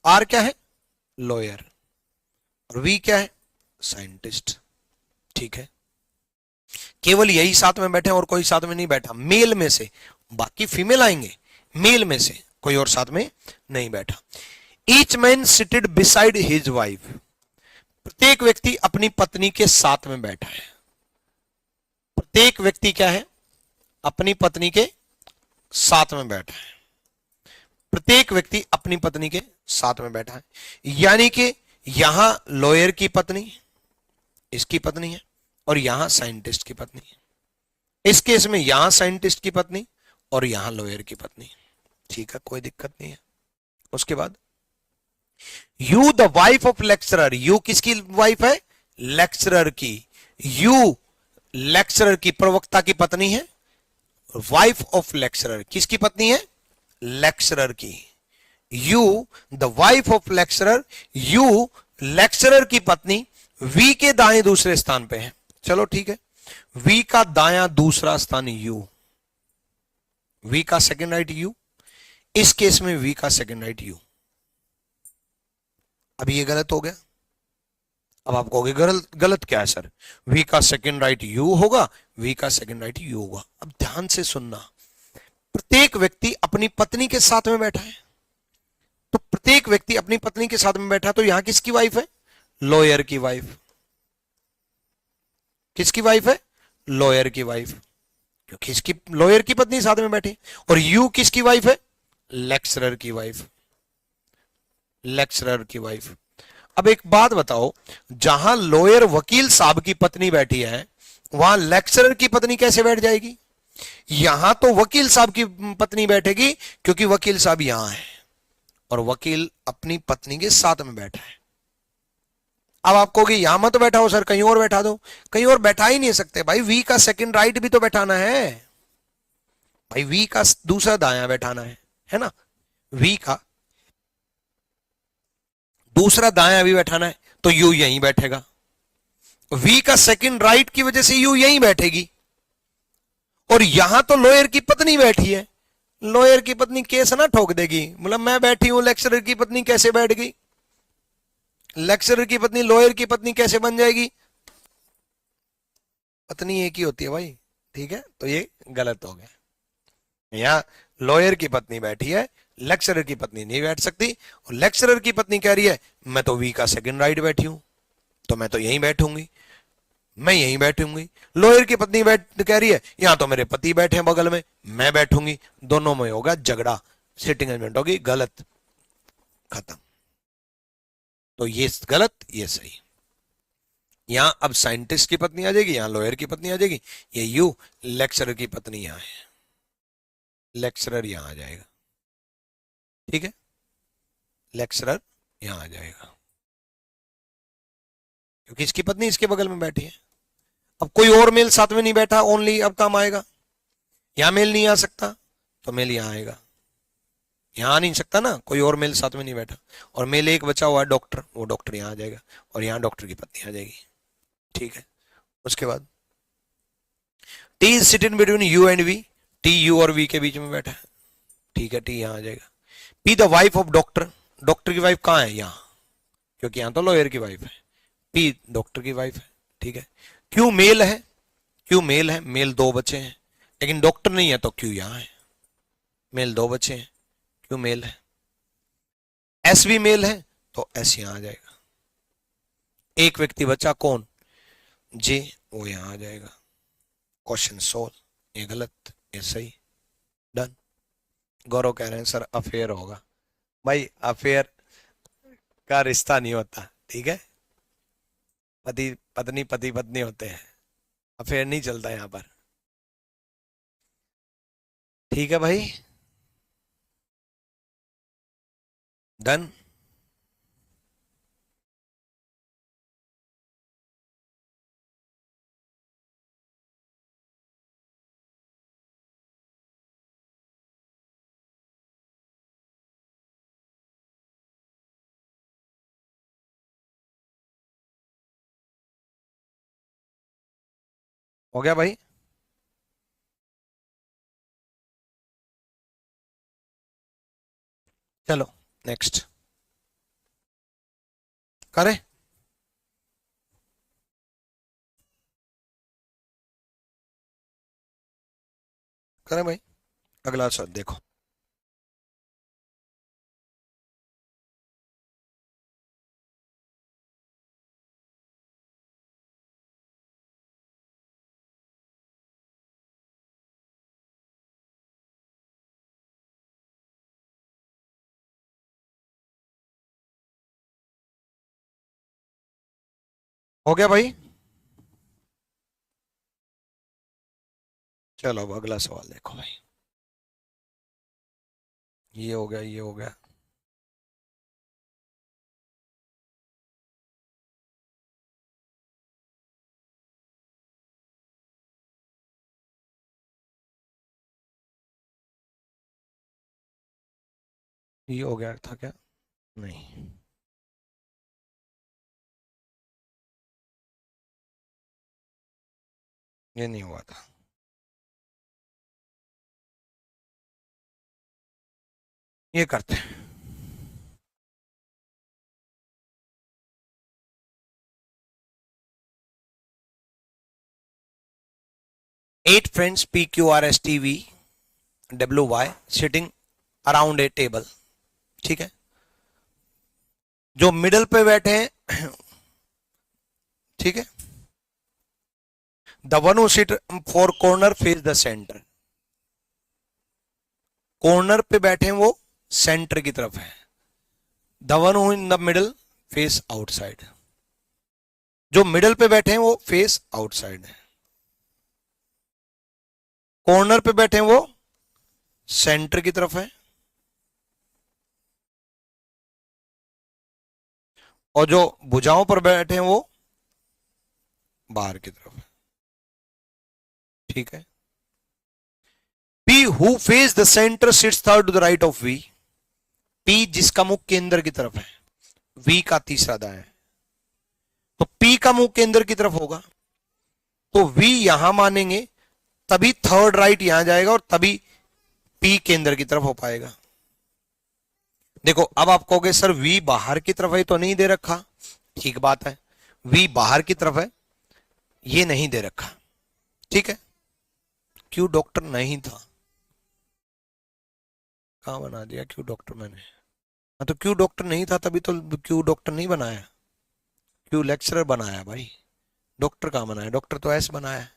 आर क्या है? लॉयर। और वी क्या है? साइंटिस्ट, ठीक है। केवल यही साथ में बैठे और कोई साथ में नहीं बैठा, मेल में से, बाकी फीमेल आएंगे, मेल में से कोई और साथ में नहीं बैठा। Each man seated beside his wife, प्रत्येक व्यक्ति अपनी पत्नी के साथ में बैठा है। प्रत्येक व्यक्ति क्या है? अपनी पत्नी के साथ में बैठा है। प्रत्येक व्यक्ति अपनी पत्नी के साथ में बैठा है, यानी कि यहां लॉयर की पत्नी इसकी पत्नी है और यहां साइंटिस्ट की पत्नी है। इस केस में यहां साइंटिस्ट की पत्नी और यहां लॉयर की पत्नी, ठीक है, कोई दिक्कत नहीं है। उसके बाद you the wife of lecturer, you किसकी वाइफ है? लेक्चरर की। यू लेक्चरर की, प्रवक्ता की पत्नी है। वाइफ ऑफ लेक्चरर किसकी पत्नी है? लेक्चरर की। You the wife of lecturer, you lecturer की पत्नी वी के दाएं दूसरे स्थान पे है। चलो ठीक है, वी का दायां दूसरा स्थान यू, वी का सेकेंड राइट यू, इस केस में वी का सेकेंड राइट यू। अब ये गलत हो गया। अब आप कहोगे गलत क्या है सर? वी का सेकेंड राइट यू होगा, वी का सेकेंड राइट यू होगा। अब ध्यान से सुनना, प्रत्येक व्यक्ति अपनी पत्नी के साथ में बैठा है, तो प्रत्येक व्यक्ति अपनी पत्नी के साथ में बैठा, तो यहां किसकी वाइफ है? लॉयर की वाइफ। किसकी वाइफ है? लॉयर की वाइफ, क्योंकि इसकी लॉयर की पत्नी साथ में बैठी। और यू किसकी वाइफ है? लेक्चरर की वाइफ, लेक्चरर की वाइफ। अब एक बात बताओ, जहां लॉयर वकील साहब की पत्नी बैठी है, वहां लेक्चरर की पत्नी कैसे बैठ जाएगी? यहां तो वकील साहब की पत्नी बैठेगी क्योंकि वकील साहब यहां है और वकील अपनी पत्नी के साथ में बैठा है। अब आप कहोगे यहां मत बैठा हो सर, कहीं और बैठा दो। कहीं और बैठा ही नहीं सकते भाई, वी का सेकंड राइट भी तो बैठाना है भाई, वी का दूसरा दायां बैठाना है ना, वी का दूसरा दायां भी बैठाना है, तो यू यहीं बैठेगा। वी का सेकंड राइट की वजह से यू यहीं बैठेगी। और यहां तो लॉयर की पत्नी बैठी है, लॉयर की पत्नी केस ना ठोक देगी, मतलब मैं बैठी हूं, लेक्चरर की पत्नी कैसे बैठ गई? लेक्चरर की पत्नी लॉयर की पत्नी कैसे बन जाएगी? पत्नी एक ही होती है भाई, ठीक है, तो ये गलत हो गया। यहां लॉयर की पत्नी बैठी है, लेक्चरर की पत्नी नहीं बैठ सकती। और लेक्चरर की पत्नी कह रही है मैं तो वी का सेकंड राइट बैठी हूं, तो मैं तो यहीं बैठूंगी, मैं यहीं बैठूंगी। लॉयर की पत्नी कह रही है यहां तो मेरे पति बैठे हैं बगल में, मैं बैठूंगी। दोनों में होगा झगड़ा, सिटिंग अरेंजमेंट होगी गलत, खत्म। तो ये गलत, ये सही। यहां अब साइंटिस्ट की पत्नी आ जाएगी, यहां लॉयर की पत्नी आ जाएगी, ये यू लेक्चरर की पत्नी यहां है, लेक्चरर यहां आ जाएगा, ठीक है, लेक्चरर यहां आ जाएगा क्योंकि इसकी पत्नी इसके बगल में बैठी है। अब कोई और मेल साथ में नहीं बैठा, ओनली अब काम आएगा, यहां मेल नहीं आ सकता तो मेल यहां आएगा, यहाँ आ नहीं सकता ना, कोई और मेल साथ में नहीं बैठा, और मेल एक बचा हुआ है डॉक्टर, वो डॉक्टर यहाँ आ जाएगा और यहाँ डॉक्टर की पत्नी आ जाएगी। ठीक है, उसके बाद T is sit in between U and V, T U और वी के बीच में बैठा है। ठीक है, टी यहाँ आ जाएगा। P the wife of doctor, doctor की वाइफ कहाँ है? यहाँ, क्योंकि यहाँ तो लॉयर की वाइफ है। पी डॉक्टर की वाइफ है। ठीक है, क्यू मेल है, क्यू मेल है, मेल दो बच्चे हैं, लेकिन डॉक्टर नहीं है तो क्यू यहाँ है। मेल दो बच्चे हैं, क्यू मेल है। एस भी मेल है तो एस यहां आ जाएगा। एक व्यक्ति बचा, कौन? जे, वो यहां आ जाएगा। Question solve. ये गलत, ये सही। डन। गौरव कह रहे हैं सर अफेयर होगा। भाई अफेयर का रिश्ता नहीं होता, ठीक है? पति पत्नी, पति पत्नी होते हैं, अफेयर नहीं चलता यहां पर। ठीक है भाई, डन। हो गया भाई? चलो नेक्स्ट करें। करें भाई, अगला सर देखो। हो गया भाई? चलो अब अगला सवाल देखो भाई। ये हो गया, ये हो गया। ये हो गया था क्या? नहीं, ये नहीं हुआ था। ये करते हैं। 8 friends P Q R S T V W Y sitting around a table। ठीक है, जो मिडल पे बैठे हैं, ठीक है, the one who sit for corner face the centre. Corner पे बैठे हैं वो सेंटर की तरफ है। The one who in the middle face outside. जो मिडल पे बैठे हैं वो फेस आउटसाइड है। कॉर्नर पे बैठे हैं वो सेंटर की तरफ है, और जो भुजाओं पर बैठे हैं वो बाहर की तरफ है। ठीक है, P who face the centre sits third to the right of V. P जिसका मुख केंद्र की तरफ है, वी का तीसरा दाएं है, तो पी का मुख केंद्र की तरफ होगा, तो वी यहां मानेंगे, तभी थर्ड राइट यहां जाएगा और तभी पी केंद्र की तरफ हो पाएगा। देखो अब आप कहोगे सर वी बाहर की तरफ है तो नहीं दे रखा। ठीक बात है, वी बाहर की तरफ है, ये नहीं दे रखा। ठीक है, क्यों डॉक्टर नहीं था? कहां बना दिया क्यों डॉक्टर मैंने? हाँ तो क्यों डॉक्टर नहीं था तभी तो क्यों डॉक्टर नहीं बनाया, क्यों लेक्चरर बनाया भाई। डॉक्टर कहां बनाया? डॉक्टर तो ऐसे बनाया।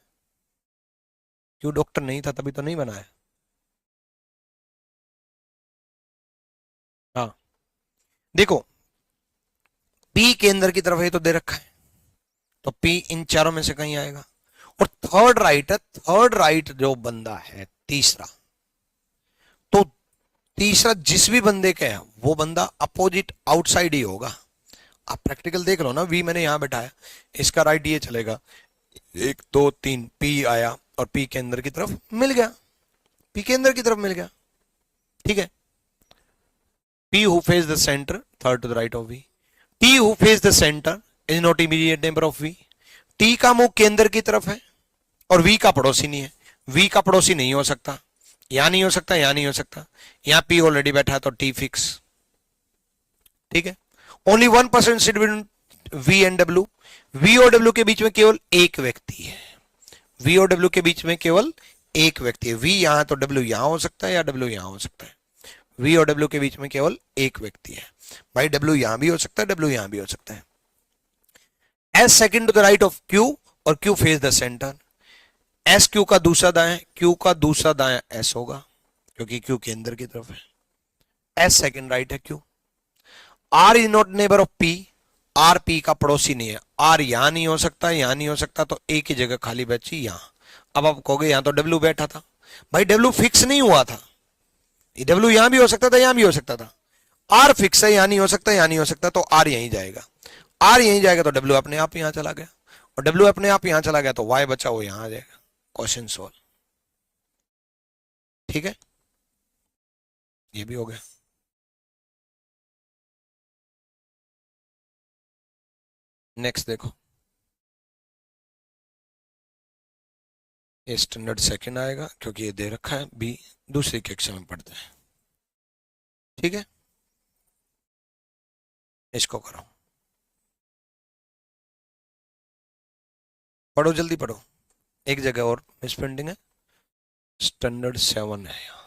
क्यों डॉक्टर नहीं था तभी तो नहीं बनाया। हाँ देखो, पी केंद्र की तरफ है तो दे रखा है, तो पी इन चारों में से कहीं आएगा। और थर्ड राइट है, थर्ड राइट जो बंदा है तीसरा, तो तीसरा जिस भी बंदे का है वो बंदा अपोजिट आउटसाइड ही होगा। आप प्रैक्टिकल देख लो ना, वी मैंने यहां बैठाया, इसका राइट ये चलेगा, 1 2 3 पी आया और पी केंद्र की तरफ मिल गया, पी केंद्र की तरफ मिल गया। ठीक है, P who face the center, third to the right of V. T who face the center is not immediate neighbor of V. T का मुंह केंद्र की तरफ है और V का पड़ोसी नहीं है. V का पड़ोसी नहीं हो सकता, यहां नहीं हो सकता, यहां नहीं हो सकता. यहां P ऑलरेडी बैठा है तो T फिक्स. ठीक है. Only 1% seat between V and W. V और W के बीच में केवल एक व्यक्ति है. V और W के बीच में केवल एक व्यक्ति है. V यहां तो W यहां हो सकता है या W यहां हो सकता है. V और W के बीच में केवल एक व्यक्ति है. भाई W यहां भी हो सकता है, W यहां भी हो सकता है. S second to the right of Q और Q face the centre. S Q का दूसरा दाएं, Q का दूसरा दाएं S होगा क्योंकि Q केंद्र की तरफ है. S सेकंड राइट है Q. R is not neighbour of P. R P का पड़ोसी नहीं है. R यहां नहीं हो सकता, यहां नहीं हो सकता, तो एक ही जगह खाली बची यहां. अब आप कहोगे यहां तो W बैठा था. भाई W फिक्स नहीं हुआ था. W यहां भी हो सकता था, यहां भी हो सकता था. R फिक्स है, यहां नहीं हो सकता, यहां नहीं हो सकता, तो R यहीं जाएगा. R यहीं जाएगा तो W अपने आप यहां चला गया और W अपने आप यहां चला गया तो Y बचा वो यहां आ जाएगा. Question solve. ठीक है, ये भी हो गया. नेक्स्ट देखो, ये स्टैंडर्ड सेकंड आएगा क्योंकि ये दे रखा है बी, दूसरी कक्षा में पढ़ते हैं. ठीक है, इसको करो, पढ़ो जल्दी पढ़ो. एक जगह और मिस प्रिंटिंग है. स्टैंडर्ड 7 है यहाँ.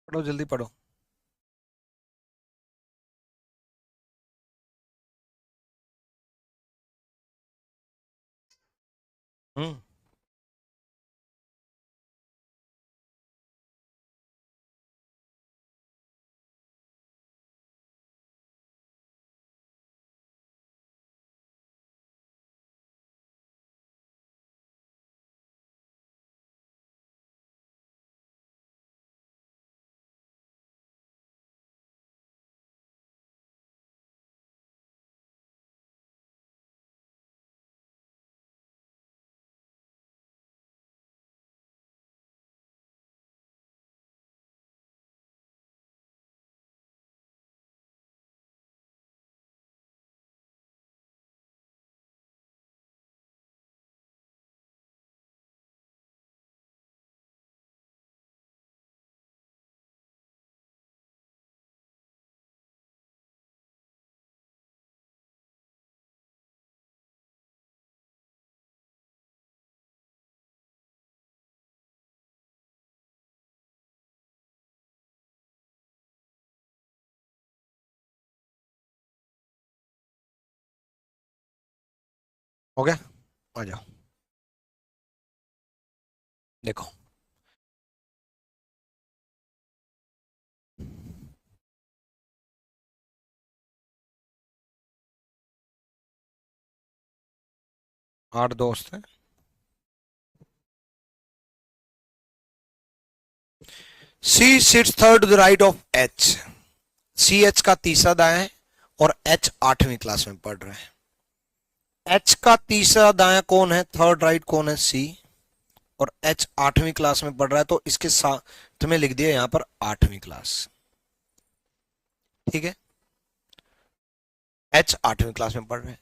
पढ़ो जल्दी पढ़ो. हो गया, आ जाओ. देखो, आठ दोस्त हैं. C sits third to the right of H. C H का तीसरा दाएं है और H 8वीं क्लास में पढ़ रहे हैं. H का तीसरा दाएं कौन है, थर्ड राइट कौन है, C, और H 8वीं क्लास में पढ़ रहा है तो इसके साथ में लिख दिया यहां पर 8वीं क्लास. ठीक है, H 8वीं क्लास में पढ़ रहे हैं.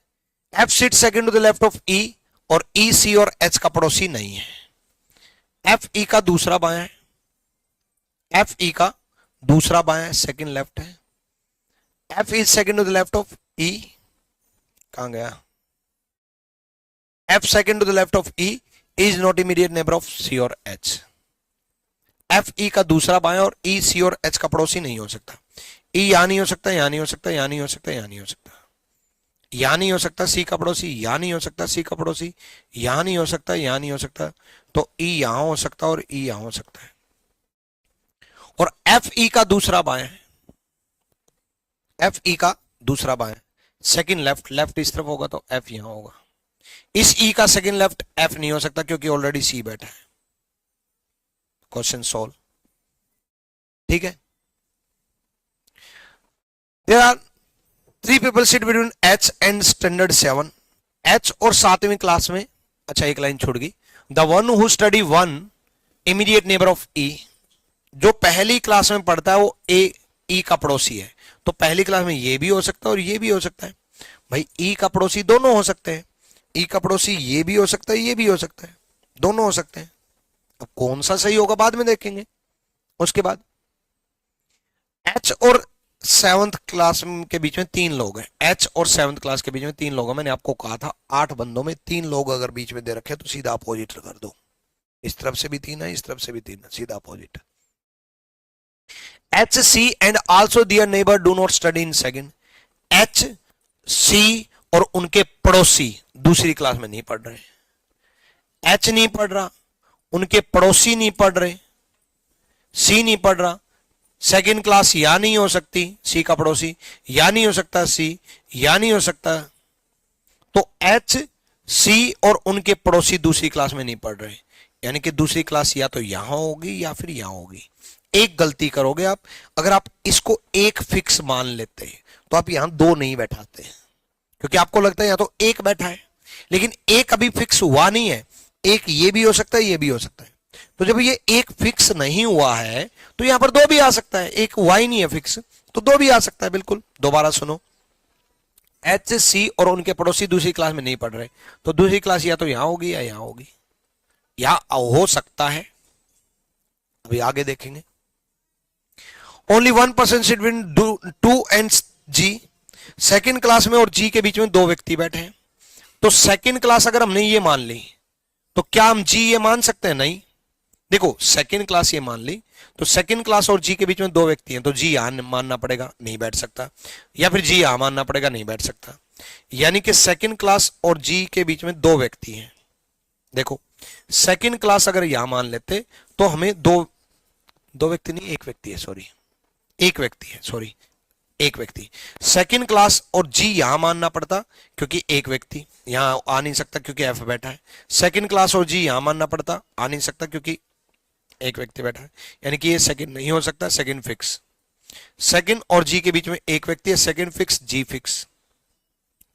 F sit second to the left of E और E C और H का पड़ोसी नहीं है. F E का दूसरा बायां है. F E का दूसरा बायां, सेकंड लेफ्ट है. F is second to the left of E. कहां गया? F second to the left of E is not immediate neighbour of C और H. F E का दूसरा बायां और E C और H का पड़ोसी नहीं हो सकता. E यहां नहीं हो सकता, यहां नहीं हो सकता, यहां नहीं हो सकता, यहां नहीं हो सकता. यहां नहीं हो सकता C का पड़ोसी, यहां नहीं हो सकता C का पड़ोसी, यहां नहीं हो सकता, यहां नहीं हो सकता, तो E यहां हो सकता और E यहां हो सकता है. और F E का दूसरा बायां है. F E का दूसरा बायां, सेकंड लेफ्ट, लेफ्ट इस तरफ होगा तो F यहां होगा. इस ई का सेकंड लेफ्ट एफ नहीं हो सकता क्योंकि ऑलरेडी सी बैठा है। Question solve. ठीक है। There are 3 people sit between H and standard 7. H और 7वीं क्लास में, अच्छा एक लाइन छूट गई, the one who study 1 immediate neighbour of E, जो पहली क्लास में पढ़ता है वो E का पड़ोसी है। तो पहली क्लास में ये भी हो सकता है और ये भी हो सकता है। भाई E का पड़ोसी दोनों हो सकते हैं, E का पड़ोसी ये भी हो सकता है, ये भी हो सकता है, दोनों हो सकते हैं। अब कौन सा सही होगा बाद में देखेंगे। उसके बाद H और 7th क्लास के बीच में 3 लोग हैं। H और 7th क्लास के बीच में 3 लोग हैं। मैंने आपको कहा था 8 बंदों में 3 लोग अगर बीच में दे रखे तो सीधा अपोजिट कर दो। इस तरफ से भी 3 है, इस तरफ से भी 3 है, सीधा opposite. H, C and also their neighbor do not study in second. H, C और उनके पड़ोसी दूसरी क्लास में नहीं पढ़ रहे। H नहीं पढ़ रहा, उनके पड़ोसी नहीं पढ़ रहे, C नहीं पढ़ रहा। सेकेंड क्लास या नहीं हो सकती, सी का पड़ोसी, या नहीं हो सकता सी, या नहीं हो सकता। तो एच, सी और उनके पड़ोसी दूसरी क्लास में नहीं पढ़ रहे, यानी कि दूसरी क्लास या तो यहां होगी या फिर यहां होगी। एक गलती करोगे आप, अगर आप इसको एक फिक्स मान लेते तो आप यहां 2 नहीं बैठाते, क्योंकि आपको लगता है यहां तो एक बैठा है, लेकिन एक अभी फिक्स हुआ नहीं है। एक ये भी हो सकता है, ये भी हो सकता है। तो जब ये एक फिक्स नहीं हुआ है तो यहां पर 2 भी आ सकता है। एक हुआ ही नहीं है फिक्स तो 2 भी आ सकता है। बिल्कुल, दोबारा सुनो, एच, सी और उनके पड़ोसी दूसरी क्लास में नहीं पढ़ रहे, तो दूसरी क्लास या तो यहां होगी या यहां होगी, या हो सकता है, अभी आगे देखेंगे। Only 1% sit between 2 and G, second class में और जी के बीच में 2 व्यक्ति बैठे हैं। तो सेकेंड क्लास अगर हमने ये मान ली तो क्या हम जी ये मान सकते हैं? नहीं। देखो, सेकेंड क्लास ये मान ली तो सेकेंड क्लास और जी के बीच में 2 व्यक्ति हैं, तो जी यहां मानना पड़ेगा, नहीं बैठ सकता, या फिर जी यहां मानना पड़ेगा, नहीं बैठ सकता। यानी कि सेकेंड क्लास और जी के बीच में 2 व्यक्ति हैं। देखो, सेकेंड क्लास अगर यहां मान लेते तो हमें दो व्यक्ति नहीं, एक व्यक्ति है, सॉरी, एक व्यक्ति है, सॉरी, एक व्यक्ति। सेकेंड क्लास और जी यहां मानना पड़ता क्योंकि एक व्यक्ति यहां आ नहीं सकता क्योंकि एफ बैठा है। सेकेंड क्लास और जी यहां मानना पड़ता, आ नहीं सकता क्योंकि एक व्यक्ति बैठा है, यानी कि ये सेकंड नहीं हो सकता। सेकंड फिक्स, सेकंड और जी के बीच में एक व्यक्ति है, सेकंड फिक्स जी फिक्स,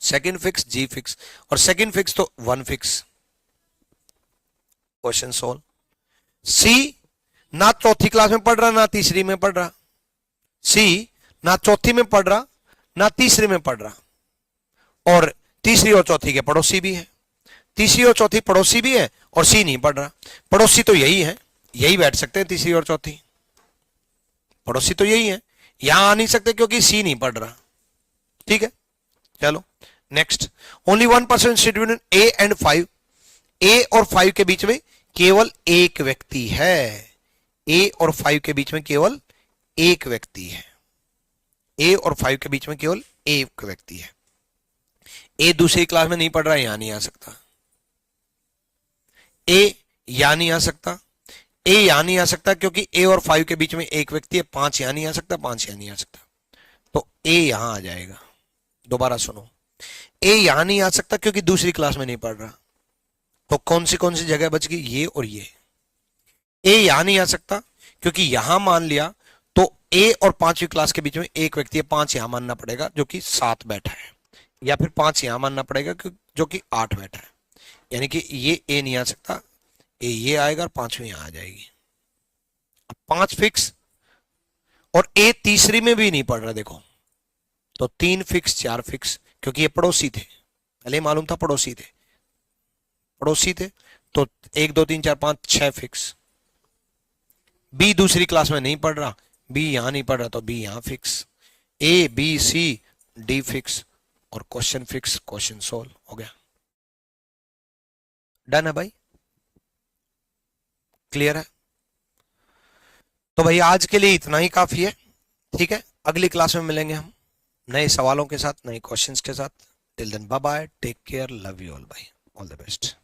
सेकंड फिक्स जी फिक्स, और सेकंड फिक्स तो 1 फिक्स। Question solve. सी ना चौथी क्लास में पढ़ रहा ना तीसरी में पढ़ रहा, सी ना चौथी में पढ़ रहा ना तीसरी में पढ़ रहा, और तीसरी और चौथी के पड़ोसी भी है, तीसरी और चौथी पड़ोसी भी है, और सी नहीं पढ़ रहा। पड़ोसी तो यही है, यही बैठ सकते हैं, तीसरी और चौथी पड़ोसी तो यही है, यहां आ नहीं सकते क्योंकि सी नहीं पढ़ रहा। ठीक है, चलो next. Only 1% sit between A and 5, ए और 5 के बीच में केवल एक व्यक्ति है, ए और 5 के बीच में केवल एक व्यक्ति है, ए और 5 के बीच में केवल एक व्यक्ति है। ए दूसरी क्लास में नहीं पढ़ रहा, यहां नहीं आ सकता, ए यहां नहीं आ सकता, ए यहां नहीं आ सकता क्योंकि ए और 5 के बीच में एक व्यक्ति है। 5 यहां नहीं आ सकता, 5 यहां नहीं आ सकता, तो ए यहां आ जाएगा। दोबारा सुनो, ए यहां नहीं आ सकता क्योंकि दूसरी क्लास में नहीं पढ़ रहा, तो कौन सी जगह बच गई? ये और ये। ए यहां नहीं आ सकता क्योंकि यहां मान लिया तो ए और 5वीं क्लास के बीच में एक व्यक्ति है, 5 यहां मानना पड़ेगा जो कि 7 बैठा है, या फिर 5 यहां मानना पड़ेगा जो कि 8 बैठा है, यानी कि ये ए नहीं आ सकता, ये आएगा और 5वीं यहां आ जाएगी। 5 फिक्स, और ए तीसरी में भी नहीं पढ़ रहा, देखो, तो 3 फिक्स 4 फिक्स, क्योंकि ये पड़ोसी थे, पहले मालूम था पड़ोसी थे, पड़ोसी थे, तो 1 2 3 4 5 6 फिक्स। बी दूसरी क्लास में नहीं पढ़ रहा, बी यहां नहीं पढ़ रहा, तो बी यहां fix. A B C D fix, और क्वेश्चन फिक्स। क्वेश्चन सोल्व हो गया। डन है भाई, क्लियर है? तो भाई आज के लिए इतना ही काफी है। ठीक है, अगली क्लास में मिलेंगे हम नए सवालों के साथ, नए क्वेश्चंस के साथ। Till then bye bye, take care, love you all भाई, ऑल द बेस्ट।